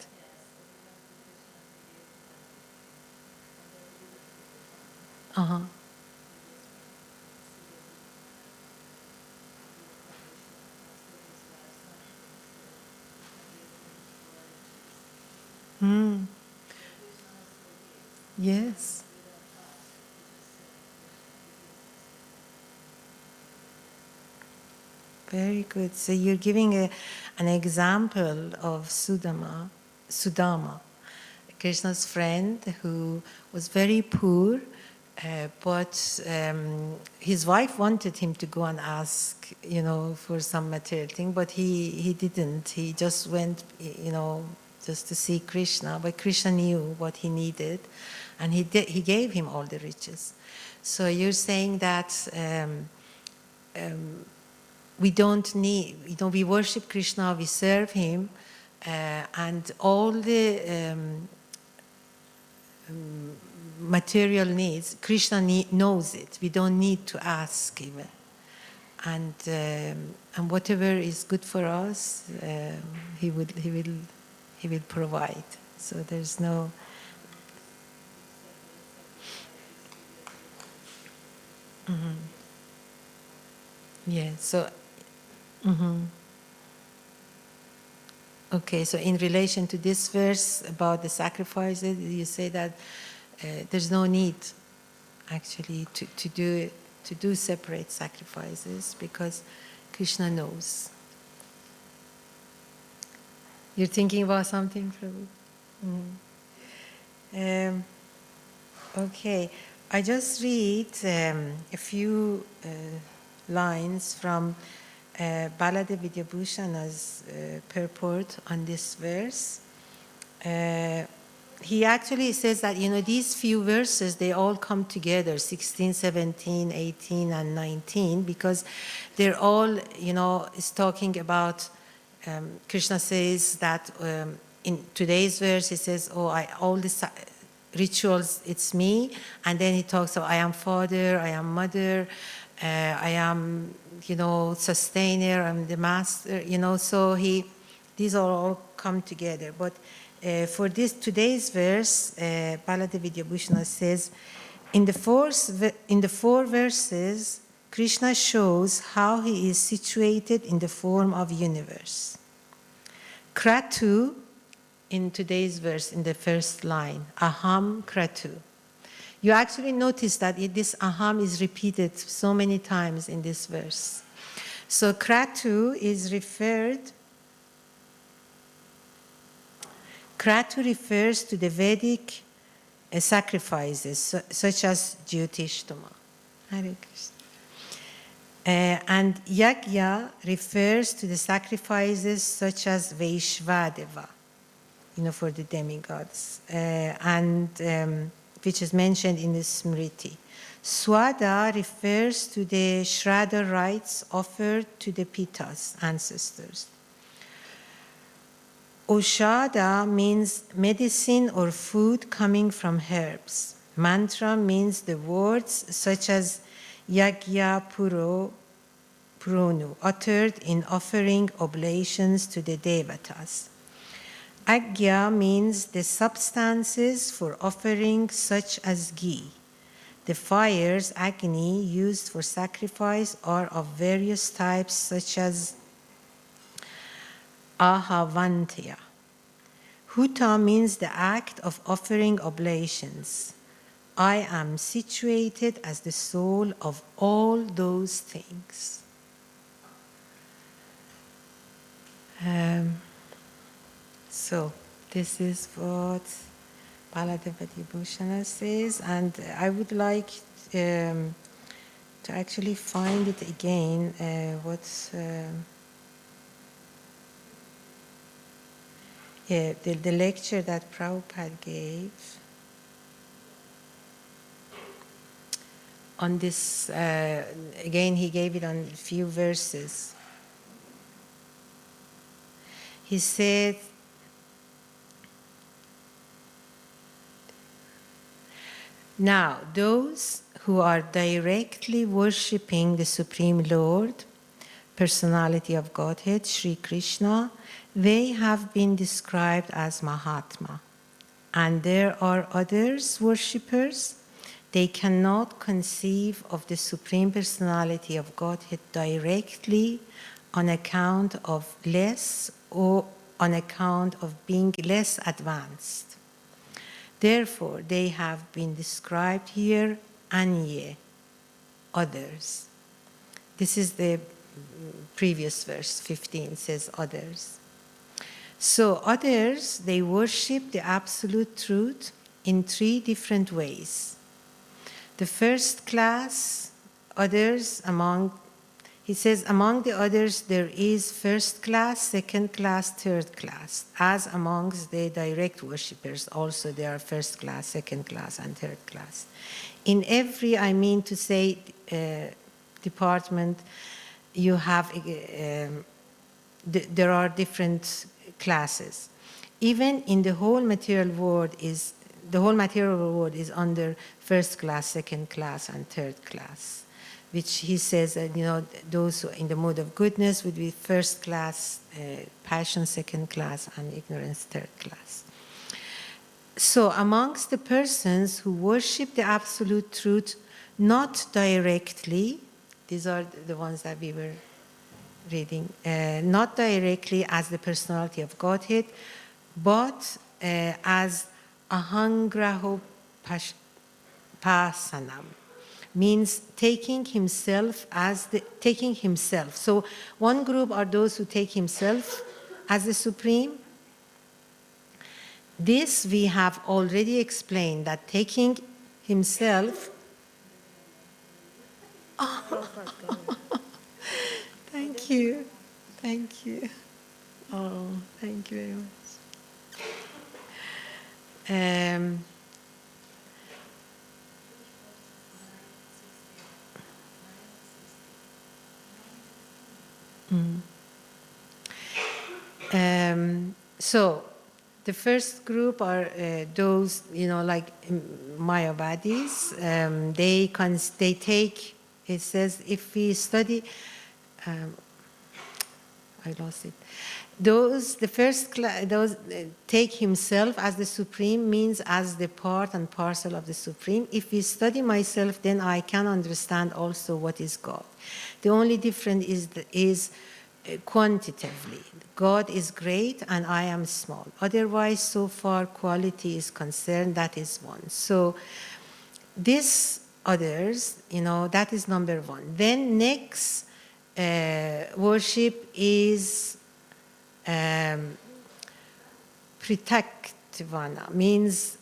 Yes. Very good. So you're giving an example of Sudama, Krishna's friend who was very poor, but his wife wanted him to go and ask, for some material thing, but he didn't. He just went, just to see Krishna, but Krishna knew what he needed, and he gave him all the riches. So you're saying that we don't need, we worship Krishna, we serve him, and all the material needs, Krishna knows it. We don't need to ask even. And whatever is good for us, he will provide. So there's no. Yeah. So. Okay. So in relation to this verse about the sacrifices, you say that there's no need, actually, to do separate sacrifices because Krishna knows. You're thinking about something, Prabhu? Okay, I just read a few lines from Balada Vidyabhushana's purport on this verse. He actually says that, these few verses, they all come together, 16, 17, 18, and 19, because they're all, is talking about, Krishna says that in today's verse, he says, all the rituals, it's me. And then he talks about, I am father, I am mother, I am, sustainer, I'm the master, so these are all come together. But for today's verse, Balada Vidyabhushana says, in the four verses, Krishna shows how he is situated in the form of universe. Kratu, in today's verse, in the first line, Aham Kratu. You actually notice that this Aham is repeated so many times in this verse. So Kratu is referred Kratu refers to the Vedic sacrifices, such as Jyotishtama. Hare Krishna. And Yajna refers to the sacrifices such as Vaishvadeva, for the demigods, which is mentioned in the Smriti. Swada refers to the Shraddha rites offered to the Pitas, ancestors. Oshada means medicine or food coming from herbs. Mantra means the words such as Yajna Puronu, uttered in offering oblations to the devatas. Agya means the substances for offering such as ghee. The fires, Agni, used for sacrifice are of various types such as Ahavantya. Huta means the act of offering oblations. I am situated as the soul of all those things. So this is what Baladevati Bhushana says, and I would like to actually find it again, the lecture that Prabhupada gave on this, again he gave it on a few verses. He said, now those who are directly worshipping the Supreme Lord, Personality of Godhead, Sri Krishna, they have been described as Mahatma. And there are others, worshippers, they cannot conceive of the Supreme Personality of Godhead directly on account of being less advanced. Therefore, they have been described here, Anye, others. This is the previous verse, 15, says others. So others, they worship the absolute truth in three different ways. The first class, others he says, among the others there is first class, second class, third class. As amongst the direct worshippers, also there are first class, second class, and third class. In every, department, you have, there are different classes. Even in the whole material world is under first class, second class, and third class, which he says that, those who are in the mode of goodness would be first class, passion second class, and ignorance third class. So amongst the persons who worship the absolute truth, not directly, these are the ones that we were reading, not directly as the personality of Godhead, but as ahangraho pasanam, means taking himself. So one group are those who take himself as the supreme. This we have already explained, that taking himself. Oh. Thank you. Thank you. Oh, thank you very much. So the first group are those, like Mayavadis. They take, it says, if we study, I lost it. Those take himself as the supreme, means as the part and parcel of the supreme. If we study myself, then I can understand also what is God. The only difference is quantitatively. God is great and I am small. Otherwise, so far quality is concerned, that is one. So this others, that is number one. Then next worship is Pritaktavana means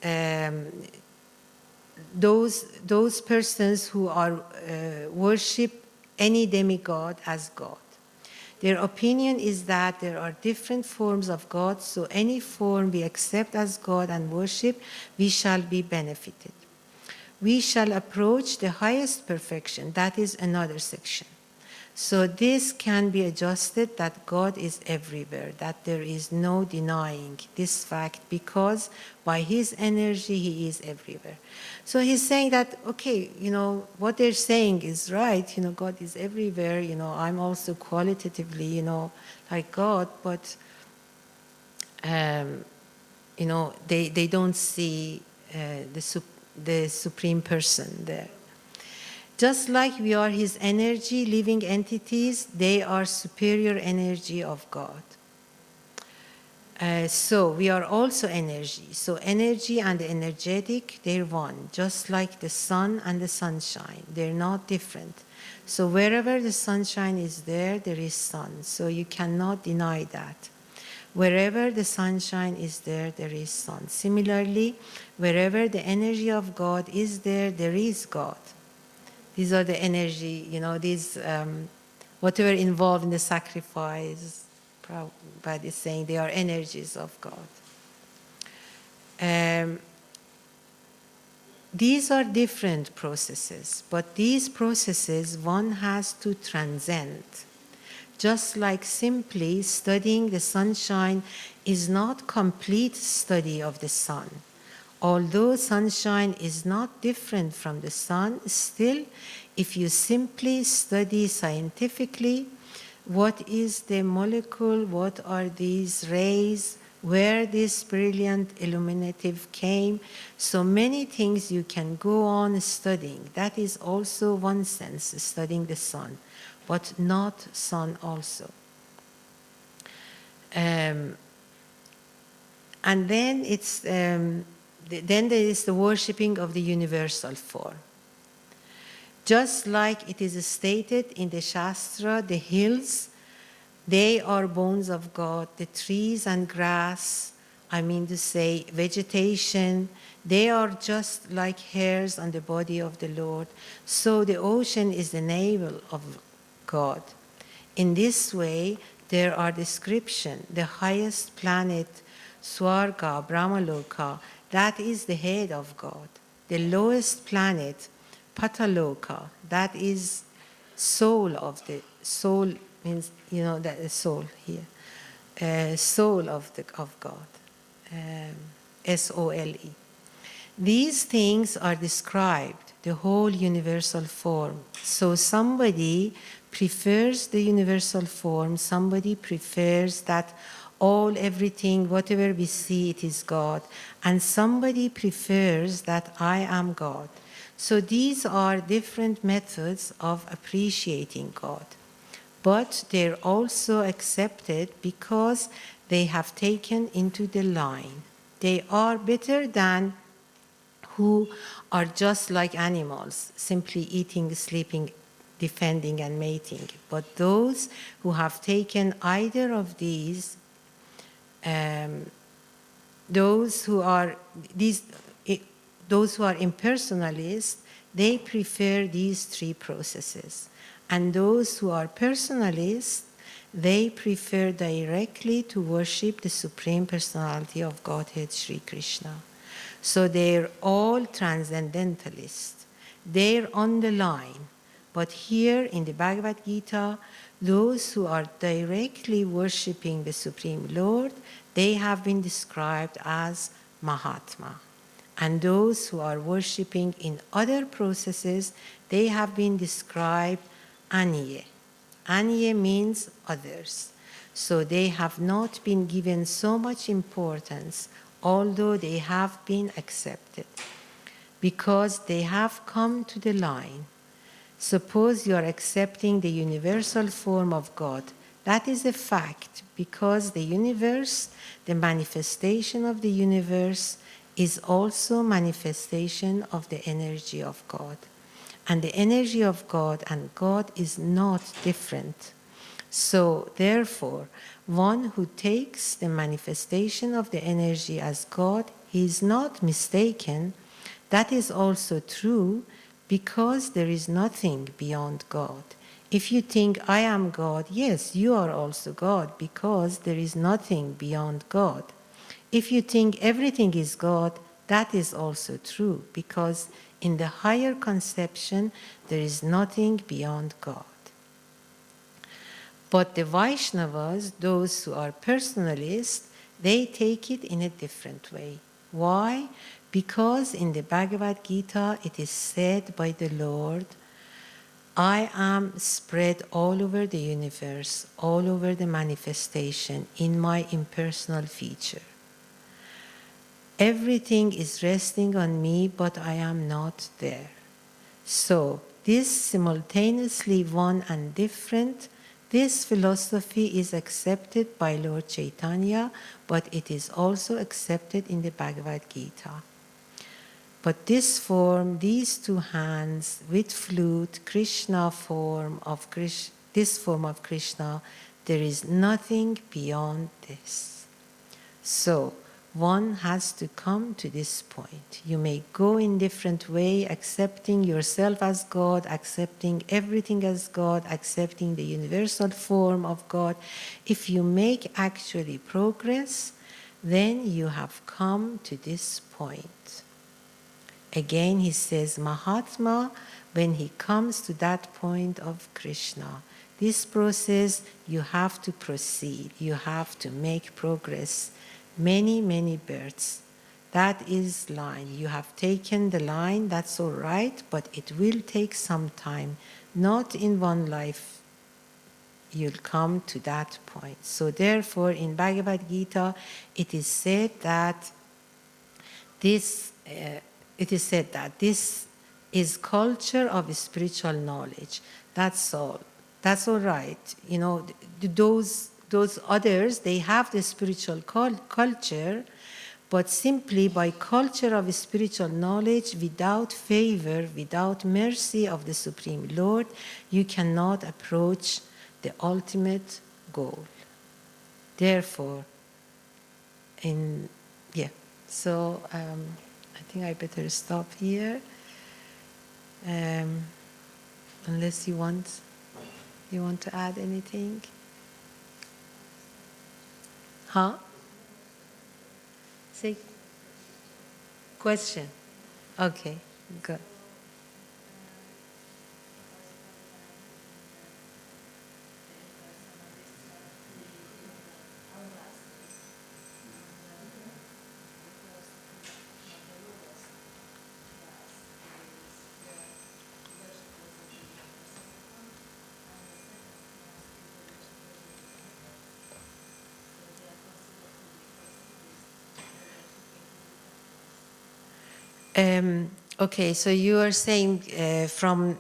those persons who are worship any demigod as God. Their opinion is that there are different forms of God, so any form we accept as God and worship, we shall be benefited. We shall approach the highest perfection. That is another section. So this can be adjusted that God is everywhere, that there is no denying this fact because by his energy he is everywhere. So he's saying that, okay, what they're saying is right, God is everywhere, I'm also qualitatively, like God, but, they don't see the Supreme Person there. Just like we are his energy, living entities, they are superior energy of God. So we are also energy. So energy and the energetic, they're one, just like the sun and the sunshine. They're not different. So wherever the sunshine is there is sun. So you cannot deny that. Wherever the sunshine is there is sun. Similarly, wherever the energy of God is there is God. These are the energy, whatever involved in the sacrifice, Prabhupada is saying they are energies of God. These are different processes, but these processes one has to transcend. Just like simply studying the sunshine is not complete study of the sun. Although sunshine is not different from the sun, still, if you simply study scientifically what is the molecule, what are these rays, where this brilliant illuminative came, so many things you can go on studying. That is also one sense, studying the sun, but not sun also. And then then there is the worshipping of the universal form. Just like it is stated in the Shastra, the hills, they are bones of God. The trees and grass, vegetation, they are just like hairs on the body of the Lord. So the ocean is the navel of God. In this way, there are descriptions. The highest planet, Swarga, Brahmaloka, that is the head of God. The lowest planet, Pataloka, that is soul of the soul, means that is soul here, soul of God, SOLE. These things are described, the whole universal form. So somebody prefers the universal form, somebody prefers that everything, whatever we see, it is God. And somebody prefers that I am God. So these are different methods of appreciating God. But they're also accepted because they have taken into the line. They are better than who are just like animals, simply eating, sleeping, defending, and mating. But those who have taken either of these, those who are impersonalists, they prefer these three processes. And those who are personalists, they prefer directly to worship the Supreme Personality of Godhead, Sri Krishna. So they're all transcendentalists. They're on the line. But here in the Bhagavad-Gita, those who are directly worshiping the Supreme Lord, they have been described as Mahatma. And those who are worshiping in other processes, they have been described Anye. Anye means others. So they have not been given so much importance, although they have been accepted, because they have come to the line. Suppose you are accepting the universal form of God. That is a fact, because the universe, the manifestation of the universe, is also manifestation of the energy of God. And the energy of God and God is not different. So, therefore, one who takes the manifestation of the energy as God, he is not mistaken. That is also true because there is nothing beyond God. If you think I am God, yes, you are also God because there is nothing beyond God. If you think everything is God, that is also true because in the higher conception, there is nothing beyond God. But the Vaishnavas, those who are personalists, they take it in a different way. Why? Because in the Bhagavad-Gita it is said by the Lord, I am spread all over the universe, all over the manifestation in my impersonal feature. Everything is resting on me, but I am not there. So, this simultaneously one and different, this philosophy is accepted by Lord Chaitanya, but it is also accepted in the Bhagavad Gita. But this form, these two hands with flute, Krishna form of Krishna, this form of Krishna, there is nothing beyond this. So, one has to come to this point. You may go in different way, accepting yourself as God, accepting everything as God, accepting the universal form of God. If you make actually progress, then you have come to this point. Again, he says, Mahatma, when he comes to that point of Krishna, this process, you have to proceed, you have to make progress. Many, many births. That is line. You have taken the line, that's all right, but it will take some time. Not in one life you'll come to that point. So therefore, in Bhagavad Gita, it is said that this is culture of spiritual knowledge. That's all. That's all right. You know, those others, they have the spiritual culture, but simply by culture of spiritual knowledge, without favor, without mercy of the Supreme Lord, you cannot approach the ultimate goal. Therefore, so I think I better stop here, unless you want to add anything. Huh? Say question. Okay, good. Okay, so you are saying from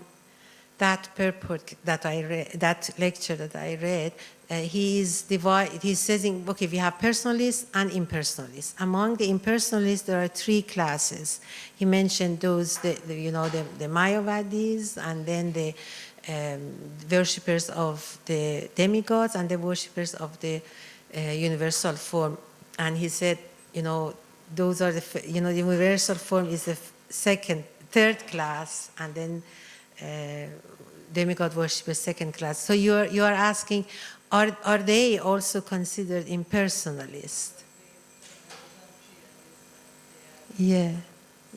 that purport that I read, that lecture that I read, he's saying, okay, we have personalists and impersonalists. Among the impersonalists, there are three classes. He mentioned those, the Mayavadis, and then the worshippers of the demigods, and the worshippers of the universal form. And he said, those are the universal form is the third class, and then demigod worshippers second class. So you are asking, are they also considered impersonalist? Yeah.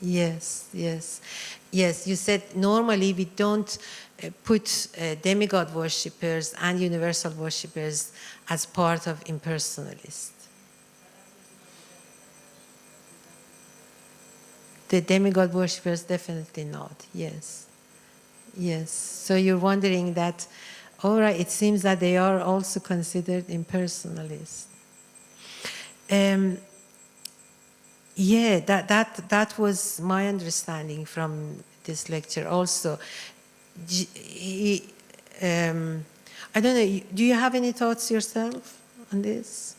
Yes. You said normally we don't put demigod worshippers and universal worshippers as part of impersonalists. The demigod worshippers, definitely not. Yes. So you're wondering that, all right, it seems that they are also considered impersonalists. Yeah, that was my understanding from this lecture also. I don't know, do you have any thoughts yourself on this?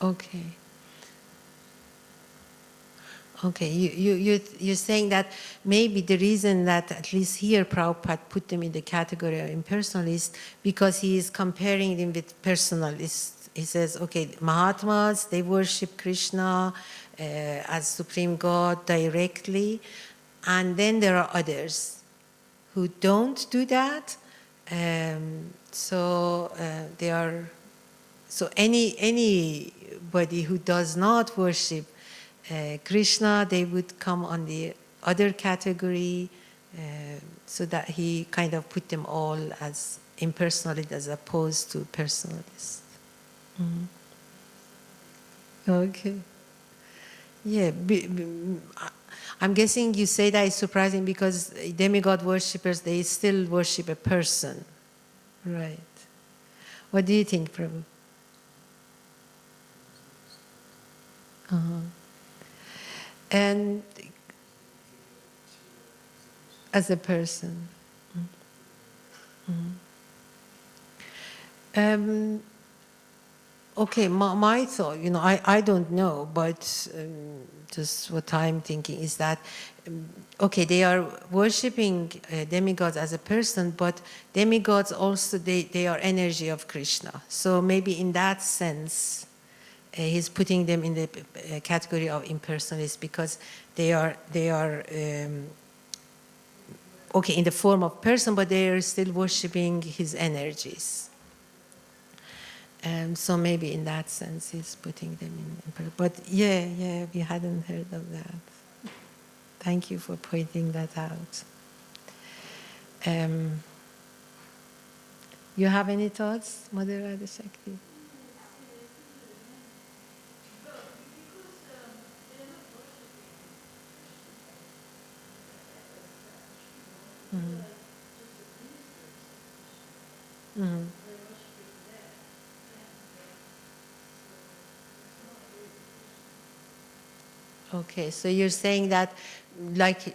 Okay. Okay, you're saying that maybe the reason that at least here Prabhupada put them in the category of impersonalists because he is comparing them with personalists. He says, okay, Mahatmas, they worship Krishna as Supreme God directly, and then there are others who don't do that. They are, so anybody who does not worship Krishna, they would come on the other category, so that he kind of put them all as impersonalists as opposed to personalists. Mhm. Okay. Yeah, I'm guessing you say that is surprising because demigod worshippers, they still worship a person. Right. What do you think, Prabhu? Uh-huh. And as a person. Okay, my thought, I don't know, but just what I'm thinking is that, okay, they are worshipping demigods as a person, but demigods also, they are energy of Krishna. So maybe in that sense, he's putting them in the category of impersonalists because they are okay, in the form of person, but they are still worshipping his energies. So maybe in that sense, he's putting them in. But yeah, we hadn't heard of that. Thank you for pointing that out. You have any thoughts, Mother Radha Shakti? Mm-hmm. Mm-hmm. Okay, so you're saying that, like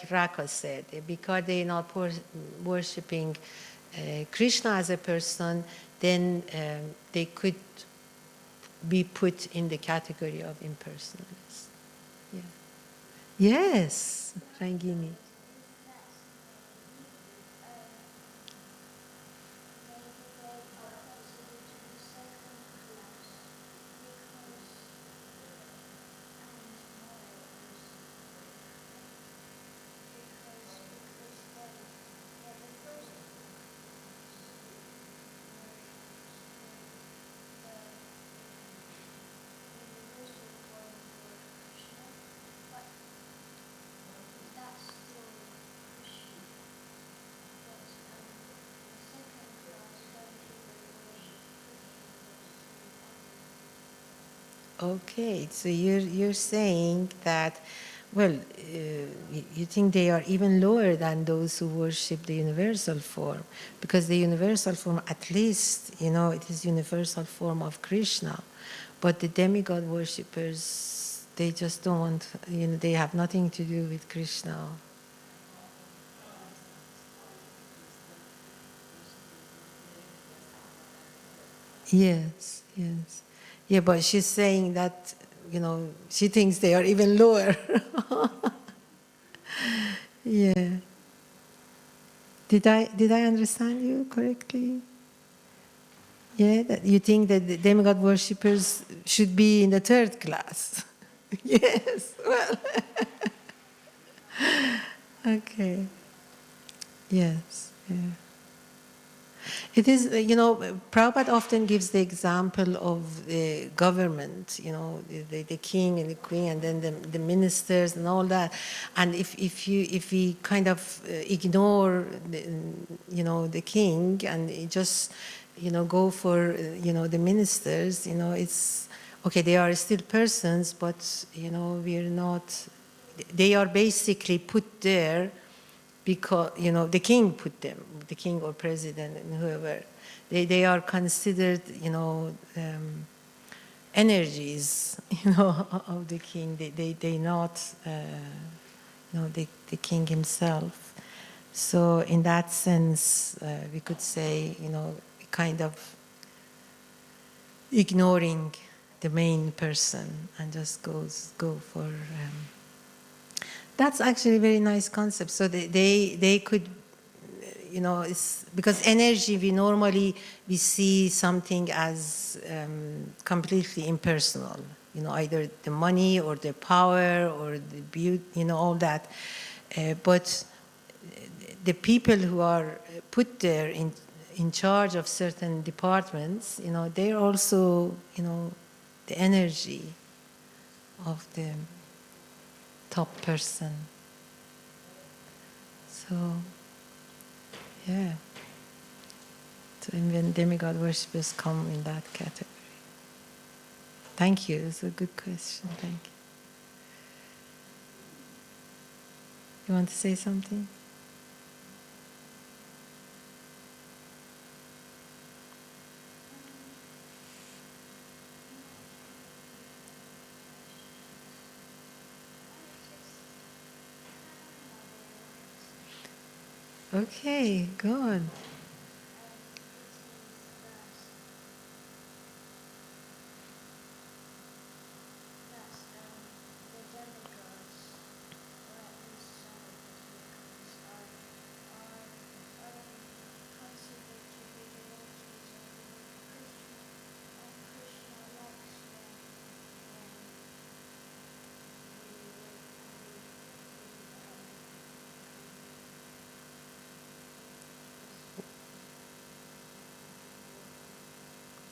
Raka said, because they're not worshipping Krishna as a person, then they could be put in the category of impersonalists. Yeah. Yes, Rangini. Okay, so you're saying that, well, you think they are even lower than those who worship the universal form, because the universal form, at least, it is universal form of Krishna, but the demigod worshippers, they just don't want, they have nothing to do with Krishna. Yes, yes. Yeah, but she's saying that, she thinks they are even lower. Yeah. Did I understand you correctly? Yeah, that you think that the demigod worshippers should be in the third class. Yes, well. Okay. Yes, yeah. It is, Prabhupada often gives the example of the government, the king and the queen, and then the ministers and all that. And if we kind of ignore the king and just go for the ministers, it's okay. They are still persons, but we're not. They are basically put there because the king put them, the king or president and whoever. They are considered energies of the king. They not the king himself. So in that sense, we could say kind of ignoring the main person and just go for. That's actually a very nice concept. So they could, it's because energy we see something as completely impersonal. Either the money or the power or the beauty, all that. But the people who are put there in charge of certain departments, they're also, the energy of the top person. So, yeah. So even demigod worshippers come in that category. Thank you. It's a good question. Thank you. You want to say something? Okay, good.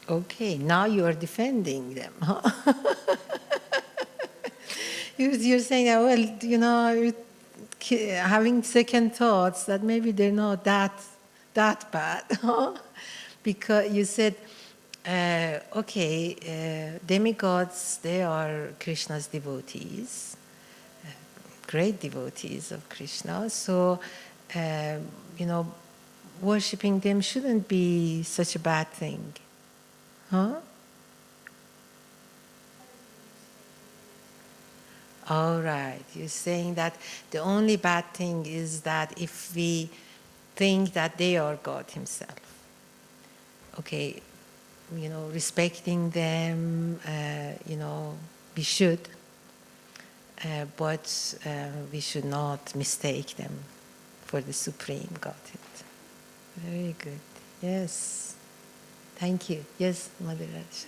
Okay, now you are defending them, huh? You're saying that, well, you're having second thoughts that maybe they're not that bad, huh? Because you said, demigods, they are Krishna's devotees, great devotees of Krishna. So, worshipping them shouldn't be such a bad thing. Huh? All right. You're saying that the only bad thing is that if we think that they are God Himself. Okay, respecting them, we should, but we should not mistake them for the Supreme Godhead. Very good. Yes. Thank you. Yes, Mother Raj.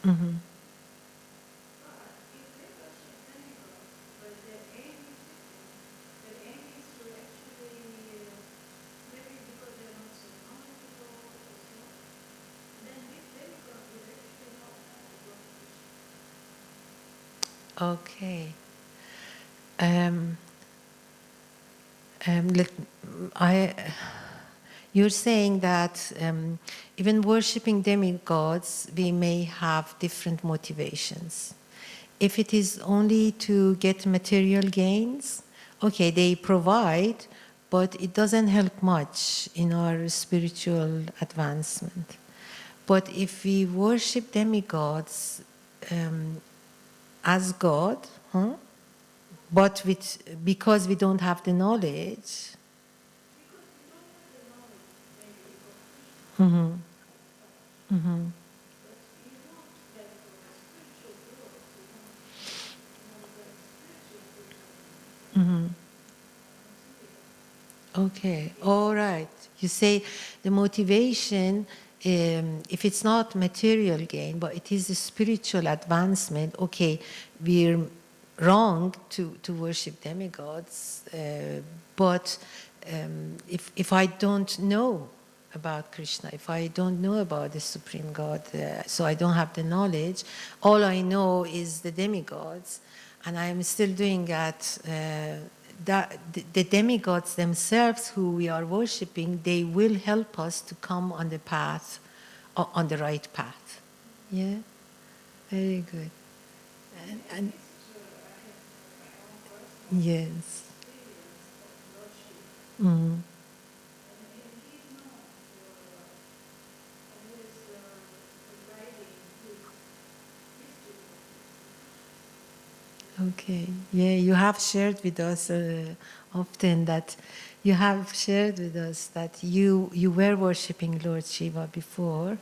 Mm-hmm. Okay. Let, you're saying that even worshipping demigods, we may have different motivations. If it is only to get material gains, okay, they provide, but it doesn't help much in our spiritual advancement. But if we worship demigods as God, huh? But because we don't have the knowledge. Mm-hmm. Mm-hmm. Mm-hmm. Okay, all right. You say the motivation, if it's not material gain, but it is a spiritual advancement, okay, we're wrong to worship demigods, but if I don't know about Krishna, if I don't know about the Supreme God, so I don't have the knowledge, all I know is the demigods, and I'm still doing that, the demigods themselves who we are worshipping, they will help us to come on the path, on the right path. Yeah? Very good. And Yes. Mm. Okay. Yeah, you have shared with us often that you have shared with us that you were worshiping Lord Shiva before,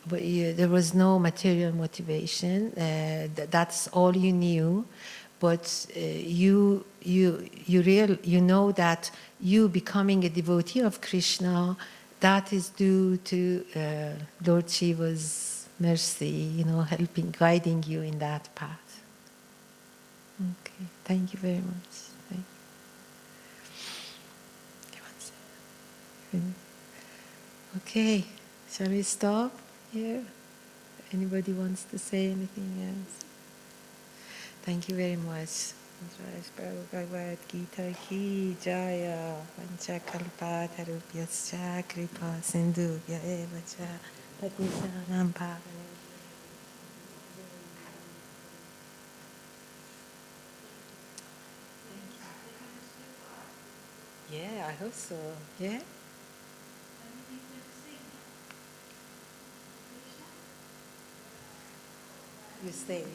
but there was no material motivation. That's all you knew, but you know that you becoming a devotee of Krishna, that is due to Lord Shiva's mercy, helping, guiding you in that path. Okay, thank you very much. Thank you. Okay, shall we stop here? Anybody wants to say anything else? Thank you very much. Bhagavad-Gita ki jaya vanchakalpatarubhyascha kripa sindhubhya eva cha patisanam pavanebhyo. Yeah, I hope so. Yeah? You stay, yeah?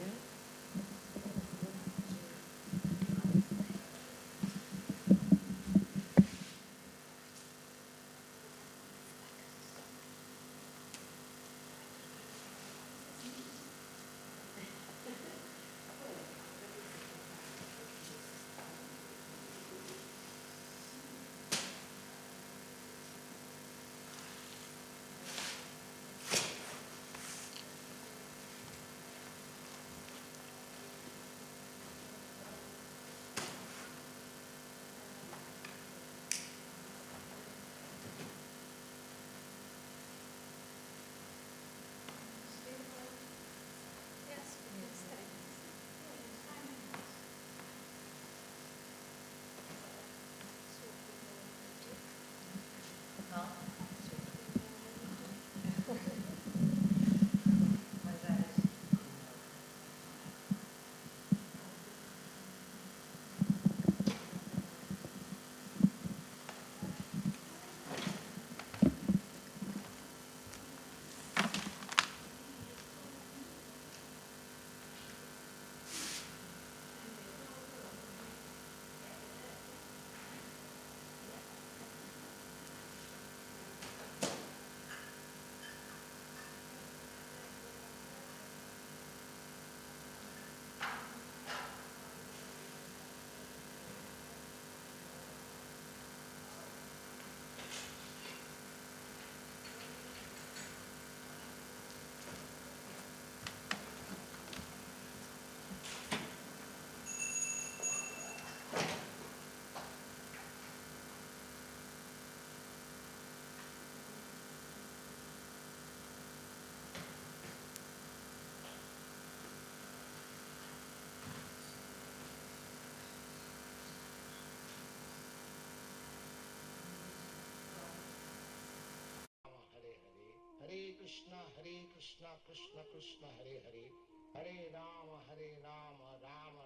Hare Krishna, Krishna Krishna, Hare Hare, Hare Rama, Rama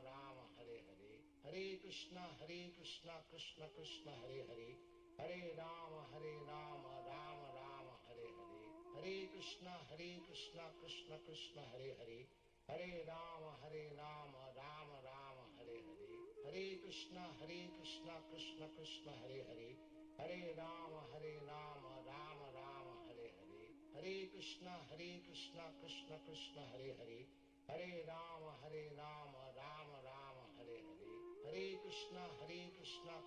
Rama, Hare Hare, Hare Krishna, Krishna Krishna, Hare Hare, Hare Rama, Rama Rama, Hare Hare, Hare Krishna, Krishna Krishna, Hare Hare, Hare Rama, Rama Rama, Hare Hare, Hare Krishna, Krishna Krishna, Hare Hare, Hare Rama, Rama Rama, Hare Hare, Hare Krishna, Krishna Krishna, Hare Hare, Hare Rama, Rama Rama, Hare Hare, Hare Krishna,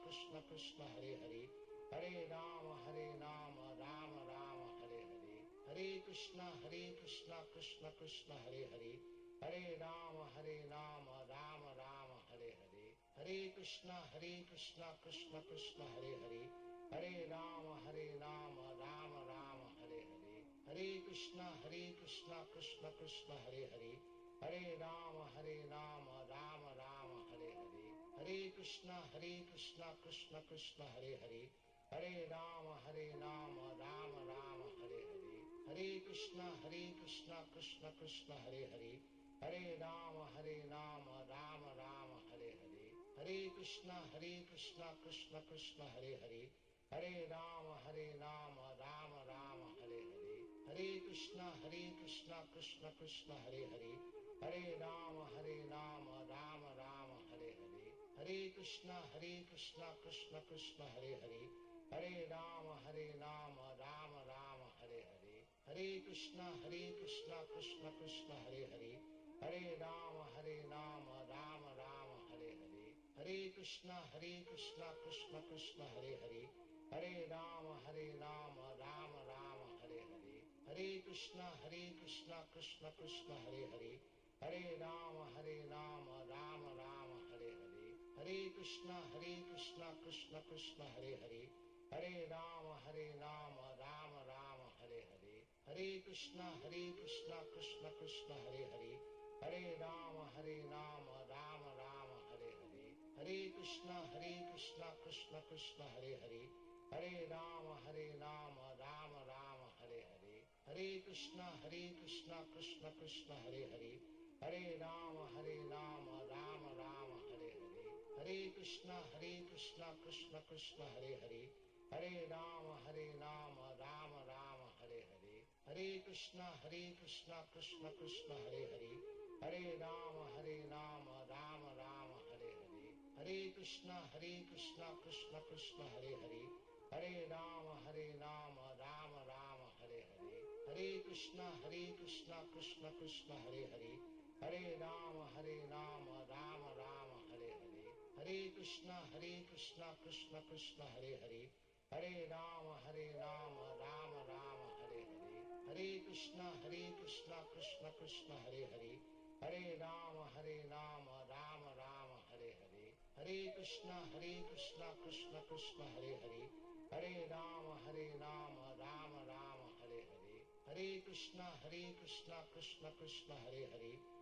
Krishna Krishna, Hare Hare, Hare Rama, Rama Rama, Hare Hare, Hare Krishna, Krishna Krishna, Hare Hare, Hare Rama, Rama Rama, Hare Hare, Hare Krishna, Krishna Krishna, Hare Hare, Hare Rama, Rama Rama, Hare Hare, Hare Krishna, Krishna Krishna, Hare Hare, Hare Rama, Rama Rama, Hare Hare, Hare Krishna, Krishna Krishna, Hare Hare, Hare Rama, Rama Rama, Hare Hare, Hare Krishna, Krishna Krishna, Hare Hare, Hare Rama, Rama Rama, Hare Hare, Hare Krishna Krishna Krishna Hare Hare, Hare Rama Rama Rama Hare Hare, Hare Krishna Krishna Krishna Hare Hare, Hare Rama Rama Rama Hare Hare, Hare Krishna Krishna Krishna Hare Hare, Hare Rama Rama Rama Hare Hare, Hare Krishna Krishna Krishna Hare Hare, Hare Rama Rama Rama Hare Hare, Hare Krishna Krishna Krishna Hare Hare, Hare Rama Rama Rama Hare Hare, Hare Krishna Krishna Krishna Hare Hare, Hare Rama Rama Rama Hare Hare, Hare Krishna Krishna Krishna Hare Hare, Hare Rama Rama Rama Hare Hare, Hare Krishna Krishna Krishna Hare Hare, Hare Rama Rama Rama Hare Hare, Hare Krishna Krishna Krishna Hare Hare, Hare Rama Rama Rama Hare Hare, Hare Krishna Krishna Krishna Hare Hare, Hare Rama Rama Rama Hare Hare, Hare Krishna Krishna Krishna Hare Hare, Hare Rama Rama Rama Hare Hare, Hare Krishna Krishna Krishna Hare Hare, Hare Rama Rama Rama Hare Hare, Hare Krishna Krishna Krishna Hare Hare, Hare Rama Rama Rama Hare Hare, Hare Krishna Krishna Krishna Hare Hare, Hare Rama Rama Rama Hare Hare, Hare Krishna Krishna Krishna Hare Hare, Hare Rama Rama Rama Hare Hare, Hare Krishna Krishna Krishna Hare Hare, Hare Rama Rama Rama Hare Hare, Hare Krishna Krishna Krishna Hare Hare, Hare Rama Rama Rama Hare Hare, Hare Krishna Krishna Krishna Hare Hare, Hare Rama Rama Rama Hare Hare. Hare Krishna, Krishna Krishna, Hare Hare, Hare Krishna, Krishna Krishna, Hare Krishna, Krishna, Hare Hare, Hare Krishna, Krishna Krishna, Hare Hare, Hare Rama, Hare Rama, Rama Rama, Hare Hare, Hare Rama, Hare Rama, Rama Rama, Hare Hare, Hare Krishna, Krishna Krishna, Hare Hare. Hare Rama, Hare Rama, Rama Rama, Hare Hare, Hare Rama, Hare Rama, Rama Rama, Hare Hare, Hare Krishna, Krishna Krishna, Hare Hare.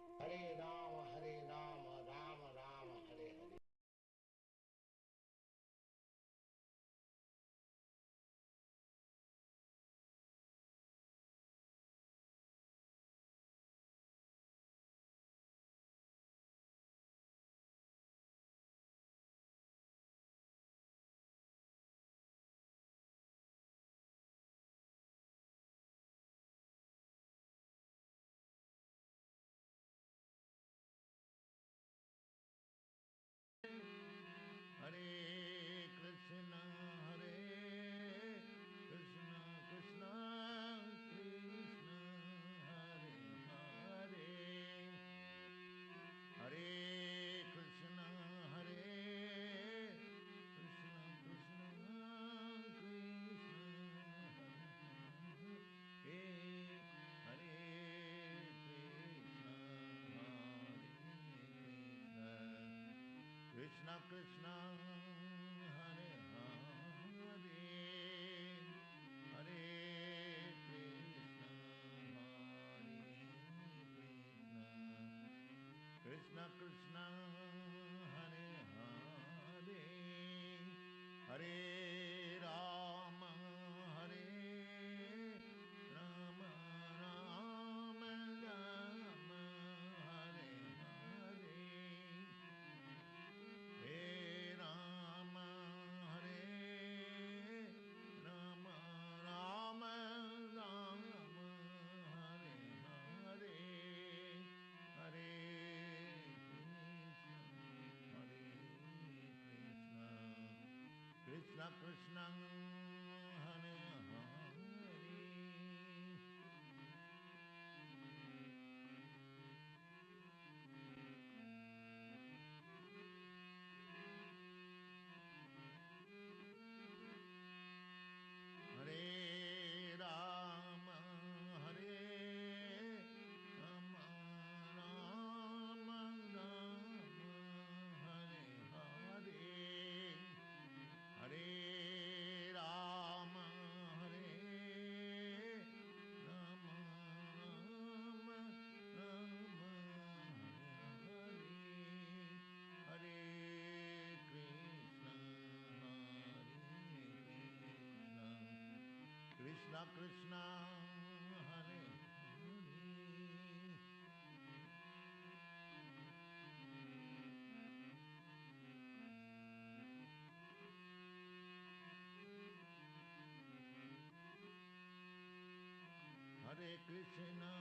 Krishna,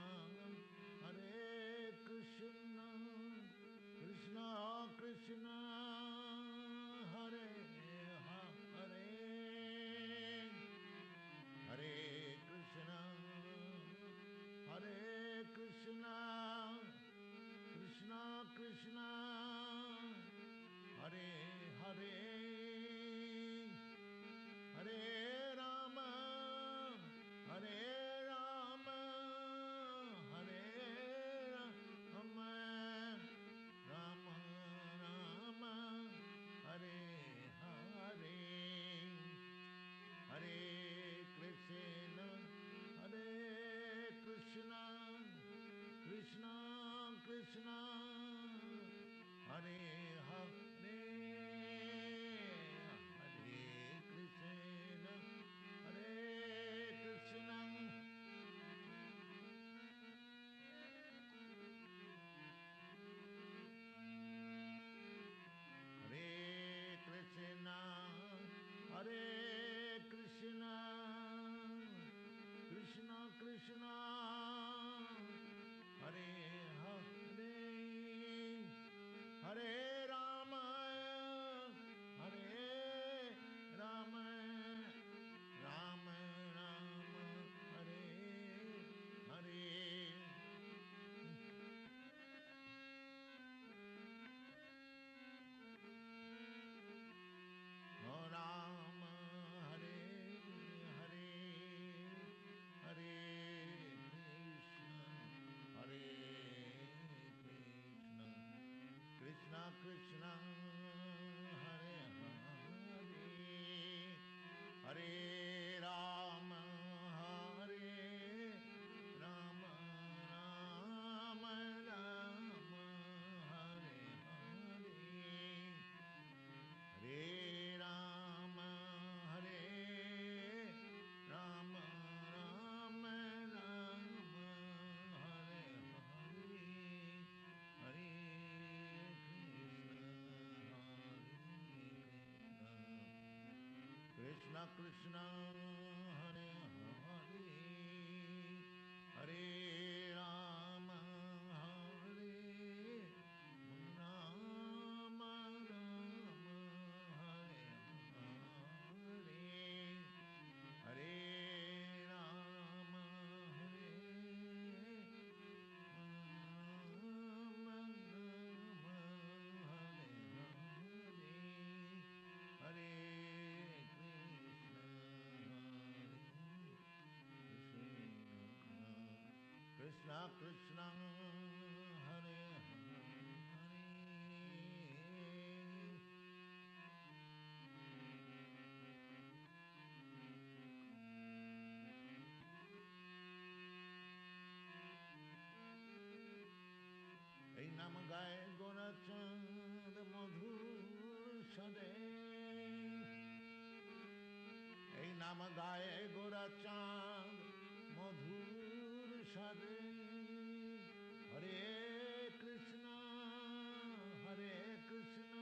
Hare Krishna, Krishna Krishna, Hare Hare, Hare Krishna, Hare Krishna, Krishna Krishna, Hare Hare, Hare Rama, Hare Rama, Hare Rama, Rama Rama, Hare Hare, Hare Krishna, Hare Krishna, Krishna Krishna, Hare Hare, Hare Krishna, Hare Krishna, Hare Krishna, Hare Krishna, Krishna Krishna, Hare Hare, Hare Rama, Hare Rama, Rama Rama, Hare Hare. Rama, Hare Hare, Hare Krishna, Hare Krishna, Krishna Krishna, Hare Hare, Hare Rama, Hare Rama, Rama Rama, Hare Hare, Hare Rama, Hare Rama, Rama Rama, Hare Hare, Hare Krishna, Krishna Krishna, Hare Hare, Hare Rama, Hare Rama, Rama, Hare Hare, Hare Rama, Hare Rama, Rama, Hare Hare, Hare Krishna, Krishna Krishna, Hare Hare. এই নাম গায়ে গোরাচাঁদ মধুর সদে, এই নাম গায়ে গোরাচাঁদ মধুর সদে, হরে কৃষ্ণ, হরে কৃষ্ণ,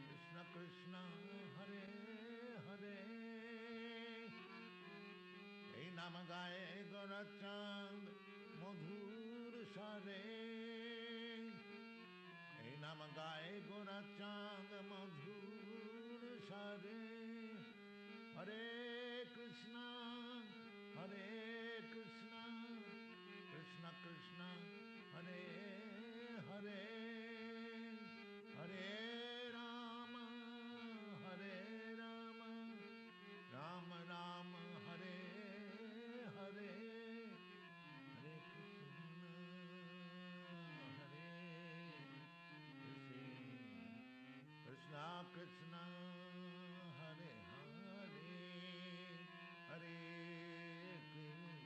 কৃষ্ণ কৃষ্ণ, হরে হরে, এই নাম গায়ে গোরাচাঁদ মধুর স্বরে, এই নাম গায়ে গোরাচাঁদ মধুর স্বরে, হরে কৃষ্ণ, হরে কৃষ্ণ, কৃষ্ণ কৃষ্ণ, হরে হরে, হরে রাম, হরে রাম, রাম রাম, হরে হরে, হরে কৃষ্ণ, হরে কৃষ্ণ, কৃষ্ণ কৃষ্ণ, হরে হরে, হরে কৃষ্ণ,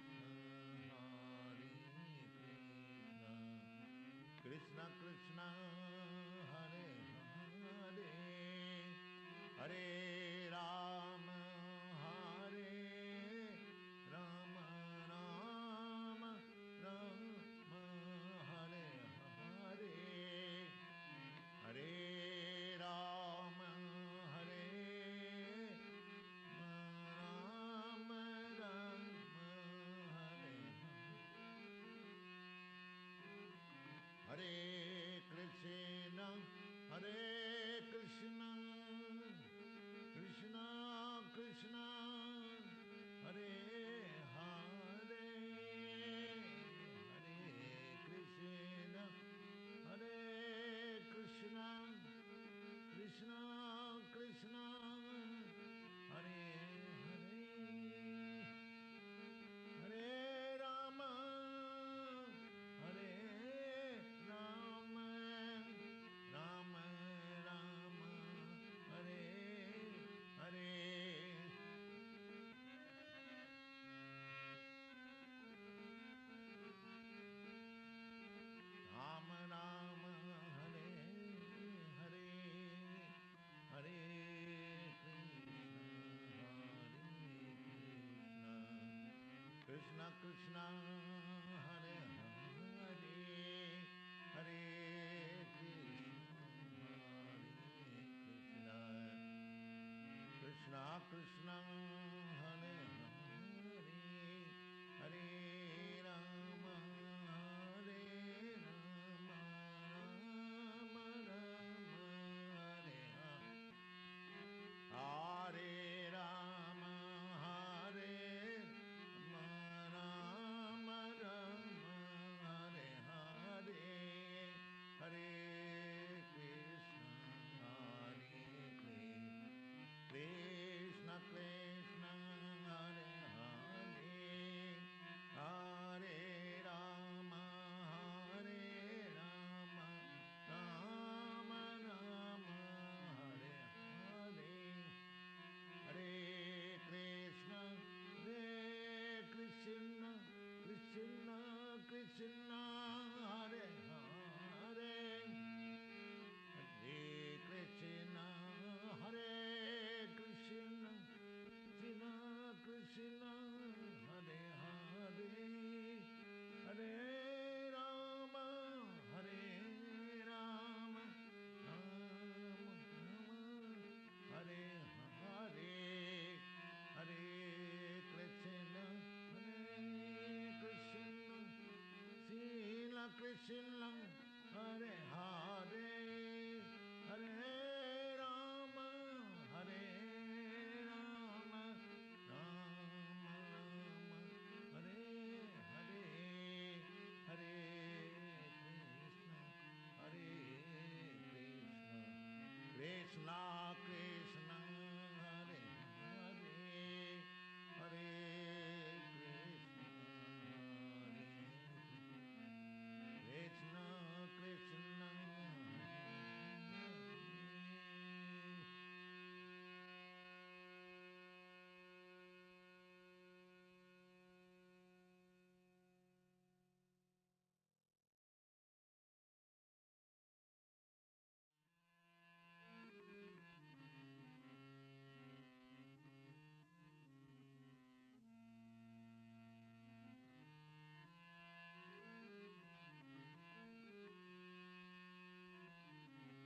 হরে কৃষ্ণ, কৃষ্ণ কৃষ্ণ, হরে হরে, হরে রাম, হরে রাম, রাম রাম, হরে হরে, হরে রাম, হরে রাম, রাম, হরে Krishna Hare Hare Hare Krishna Krishna Krishna Hare Hare Hare Rama Hare Rama Rama Rama Hare Hare Hare Rama Hare Rama Rama Rama Hare Hare Hare Krishna Hare Krishna Krishna Hare Hare Hare Rama Hare Rama Rama Rama Hare Hare Hare Krishna Krishna Krishna Krishna Hare Hare Hare Krishna Hare Krishna Krishna Krishna Hare Hare Hare Rama Hare Rama Rama Rama Hare Hare Hare Krishna Krishna Krishna Hare Hare Hare Rama Hare Rama Rama Rama Hare Hare Hare Krishna Krishna Krishna Hare Hare Hare Krishna Krishna Krishna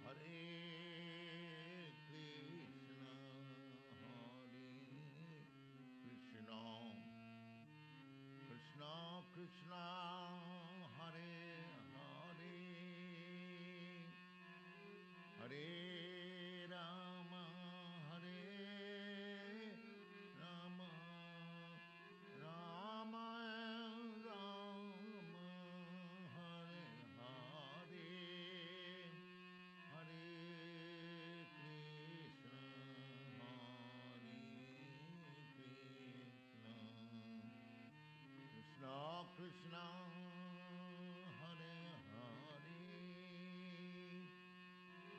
Hare Krishna Krishna Krishna Hare Hare Hare Rama Hare Rama Rama Rama Hare Hare Hare Krishna Krishna Krishna Hare Hare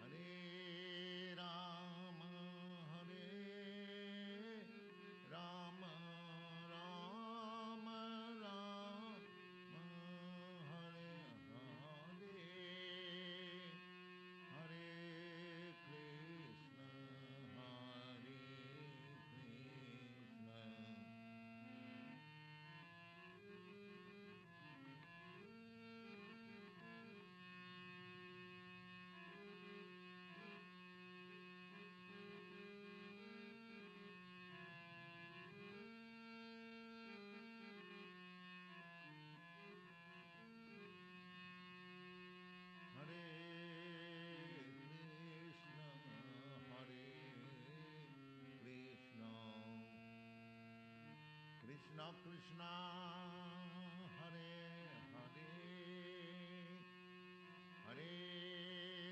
Hare Rama Hare Rama Rama Rama Hare Hare Hare Krishna Hare Krishna Krishna Krishna Hare Hare Hare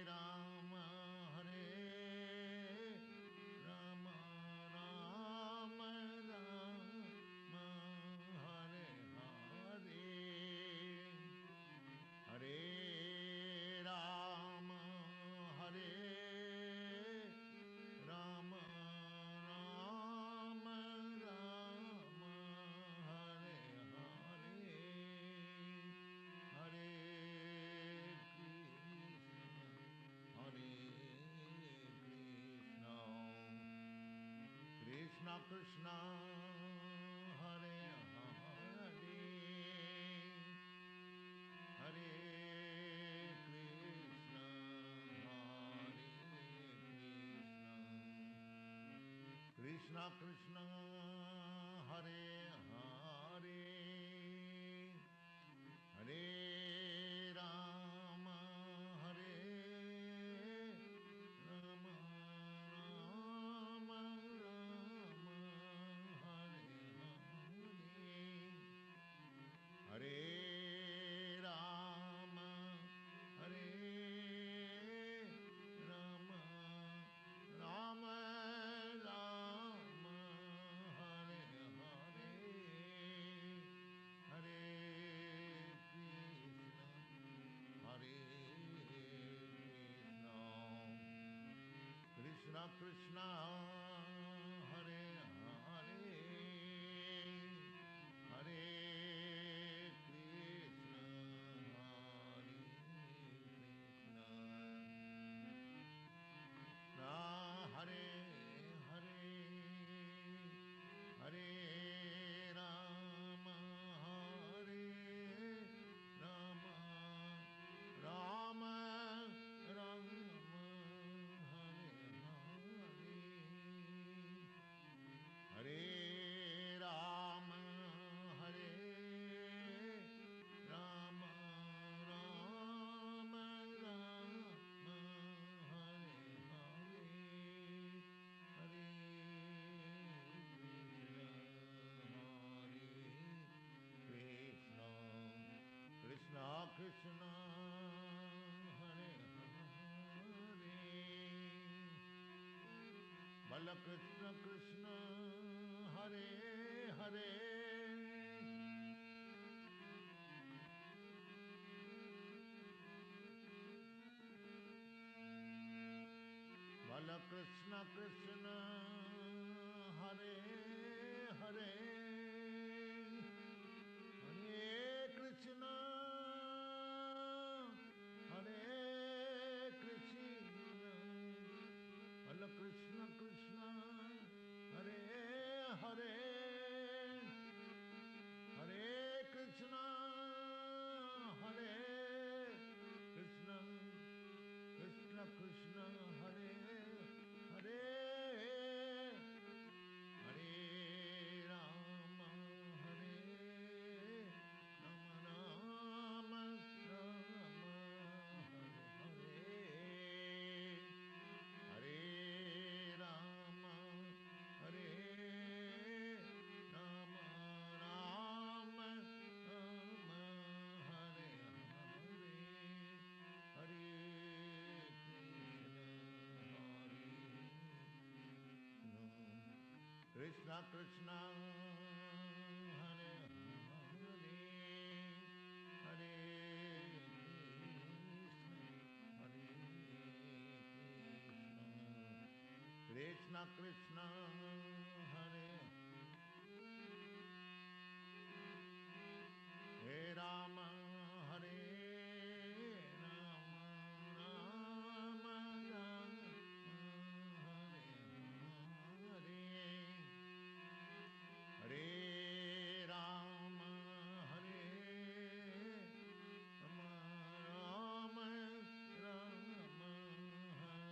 Rama Hare Rama Rama Rama Hare Hare Hare Rama Hare Rama Rama Rama Hare Hare Hare Krishna Krishna Krishna Hare Hare Krishna Krishna Hare Hare Hare Rama Hare Rama Rama Rama Hare Hare Hare Rama Hare Rama Rama Rama Hare Hare Hare Krishna Hare Krishna Krishna Krishna Hare Hare Hare Krishna Hare Krishna Na Hare Hare Hare Rama Hare Rama Rama Rama Hare Hare Hare Rama Hare Rama Rama Rama Hare Hare Hare Krishna Krishna Krishna Hare Hare Bala Krishna Krishna Hare Hare Bala Krishna Krishna Hare Hare Hare Krishna Hare Krishna Bala Krishna Krishna Hare Hare Hare Krishna Hare Krishna Krishna Krishna Hare Hare Hare Rama Hare Rama Rama Rama Hare Hare Rama Hare Rama Rama Rama Hare Hare Krishna Krishna Hare Hare Hare Krishna Hare Krishna Krishna Krishna Hare Hare Rama Hare Rama Rama Rama Hare Hare Rama Hare Rama Rama Rama Hare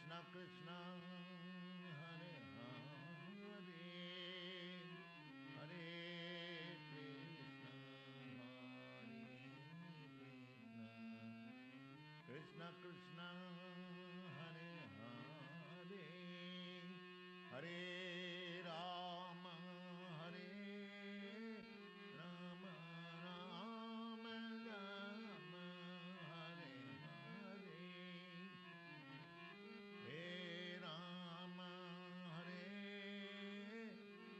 Krishna Krishna Hare Hare Hare Krishna Hare Krishna Krishna Krishna Hare Hare Hare Rama Hare Rama Rama Rama Hare Hare Hare Rama Hare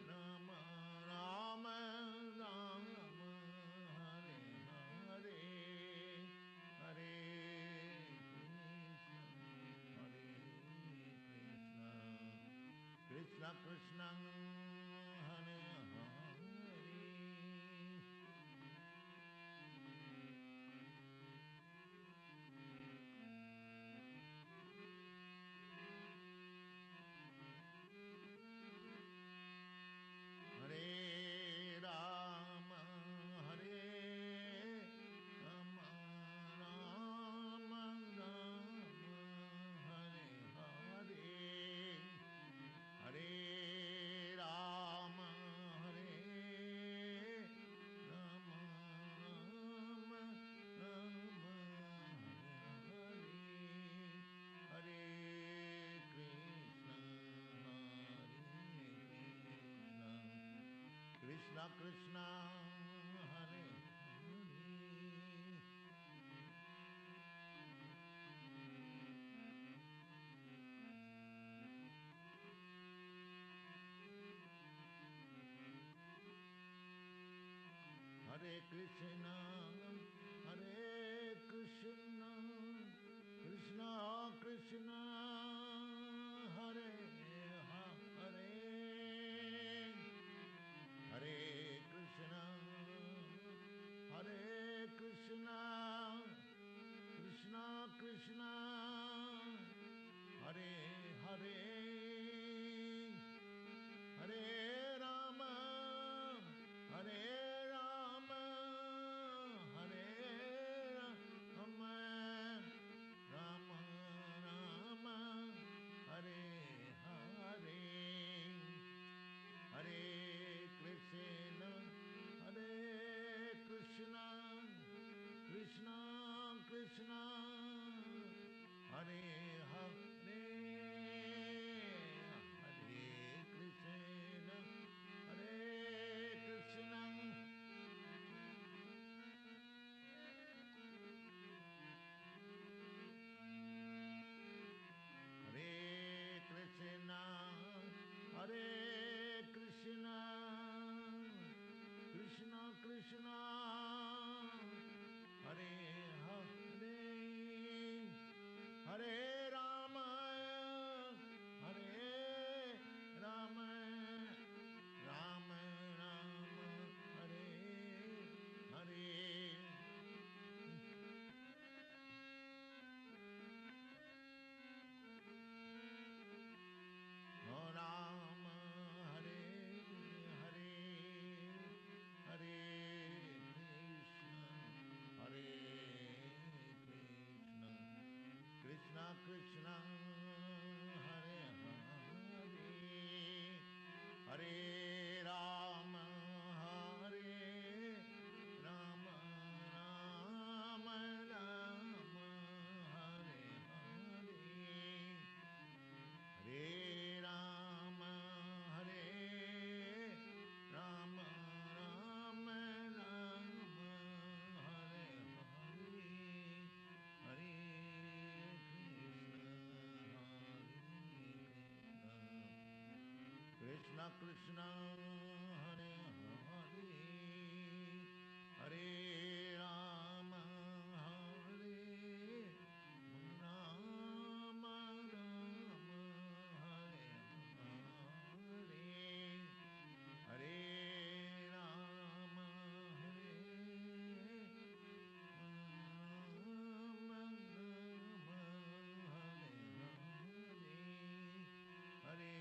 Rama Rama Rama Hare Hare Hare Krishna Krishna Krishna Hare Hare Hare Rama Hare Rama Rama Rama Hare Hare Hare Rama Hare Rama Rama Rama Hare Hare Hare Krishna Krishna Krishna Hare Hare Hare Krishna Krishna Krishna Hare Hare Hare Krishna Krishna Krishna Hare Hare Hare Rama Hare Rama Hare Rama Rama Rama Hare Hare Hare Krishna Krishna Krishna Hare Hare Hare Krishna Hare Krishna Krishna Krishna Hare Hare Hare Rama Hare Rama Rama Rama Hare Hare Rama Hare Hare Hare Krishna Krishna Krishna Hare Hare Hare Rama Hare Rama Rama Rama Hare Hare Hare Rama Hare Rama Rama Rama Hare Hare Hare Krishna Krishna Hare Hare Hare Rama Hare Rama Rama Hare Hare Hare Rama Hare Rama Rama Hare Hare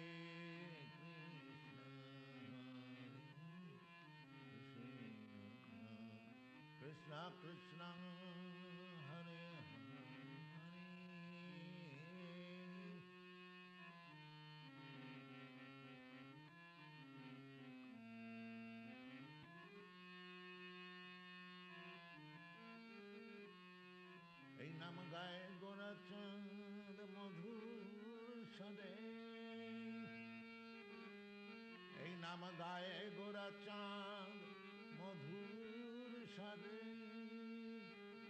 Krishna Krishna Krishna Hare Hare গায়ে গোরা চাঁদ মধুর সারে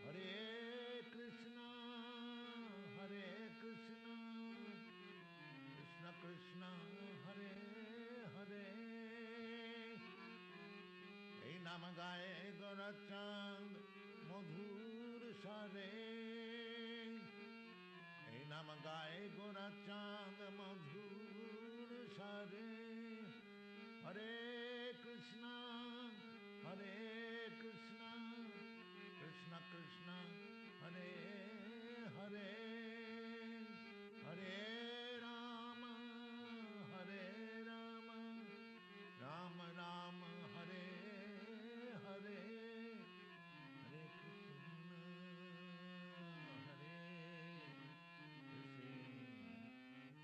হরে কৃষ্ণ হরে কৃষ্ণ কৃষ্ণ কৃষ্ণ হরে হরে এই নাম গায়ে গোরা চাঁদ মধুর সারে এই নাম গায়ে গোরা চাঁদ মধুর সারে হরে কৃষ্ণ হরে কৃষ্ণ কৃষ্ণ কৃষ্ণ হরে হরে হরে রাম হরে রাম রাম রাম হরে হরে হরে কৃষ্ণ হরে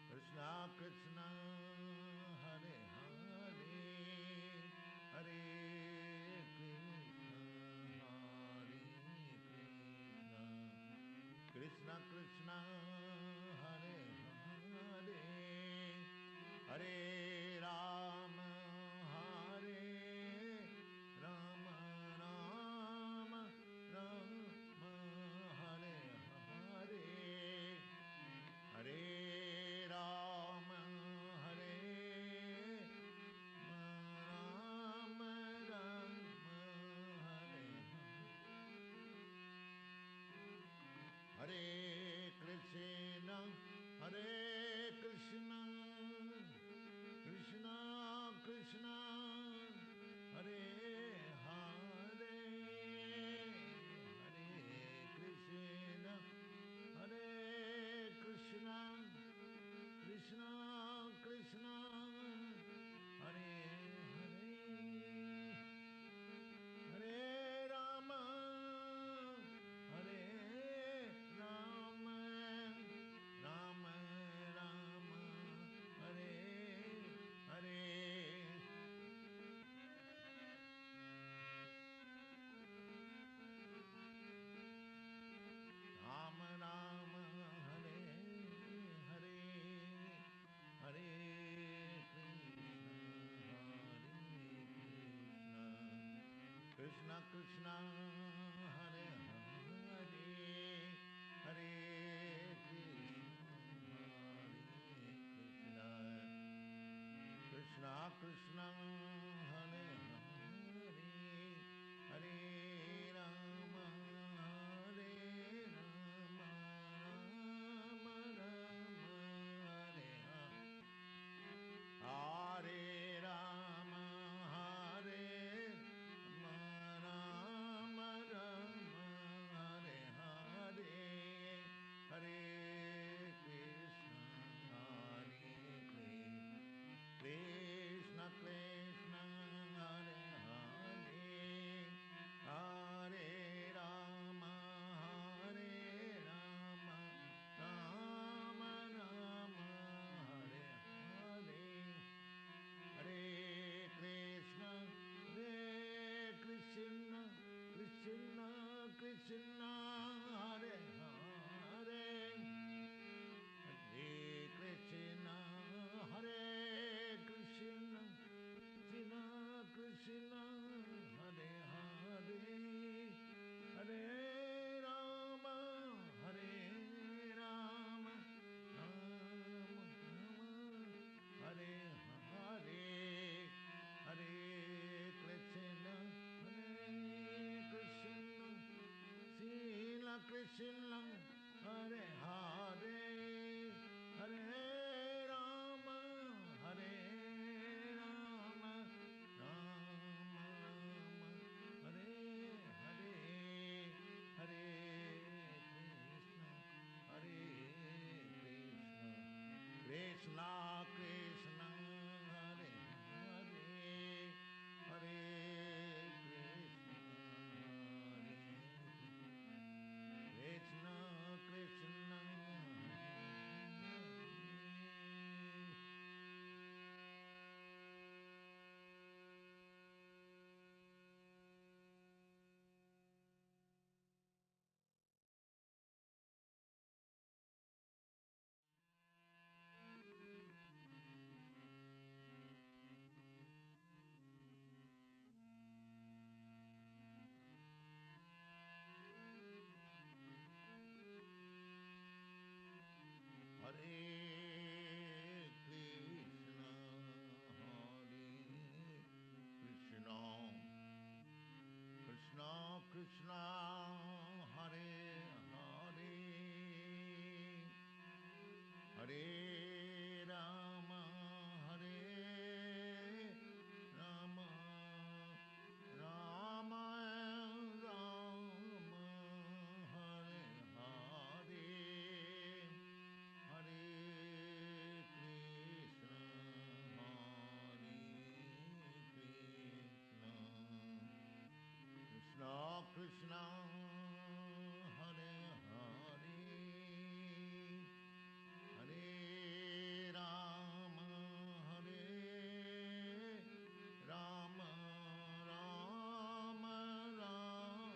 কৃষ্ণ কৃষ্ণ হরে হরে হরে কৃষ্ণ হরে কৃষ্ণ কৃষ্ণ কৃষ্ণ হরে হরে হরে রাম হরে রাম রাম রাম হরে হরে হরে রাম হরে রাম রাম হরে হরে কৃষ্ণ হরে কৃষ্ণ কৃষ্ণ কৃষ্ণ হরে হরে হরে কৃষ্ণ হরে কৃষ্ণ কৃষ্ণ কৃষ্ণ হরে হরে হরে রাম হরে রাম রাম রাম হরে হরে राम राम हरे हरे हरे कृष्ण कृष्ण हरे हरे हरे कृष्ण कृष्ण हरे हरे हरे राम हरे राम राम राम हरे हरे राम हरे राम राम हरे हरे हरे कृष्ण हरे कृष्ण कृष्ण हरे हरे हरे राम राम राम हरे हरे हरे कृष्ण कृष्ण कृष्ण हरे हरे हरे कृष्ण हरे Krishna Krishna Krishna Hare Hare Hare Ram Ram Ram Hare Hare Hare Krishna Krishna Hare Hare Hare Ram Ram Ram Hare Hare Hare Krishna Krishna Krishna Hare Hare Hare Krishna Krishna Hare Rama, Hare Rama, Rama Rama, Hare Hare, Hare Krishna, Hare Krishna, Krishna Krishna, Hare Hare, Hare Rama, Hare Rama, Rama Rama,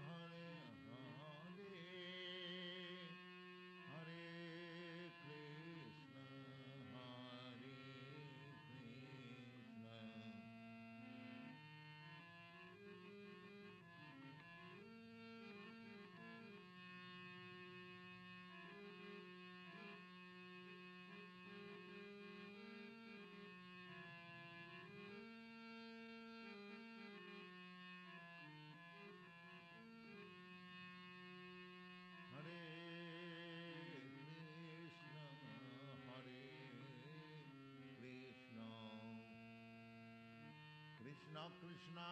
Hare Hare, Hare Krishna, Hare Krishna. Hare Krishna, Hare Krishna, Krishna Krishna,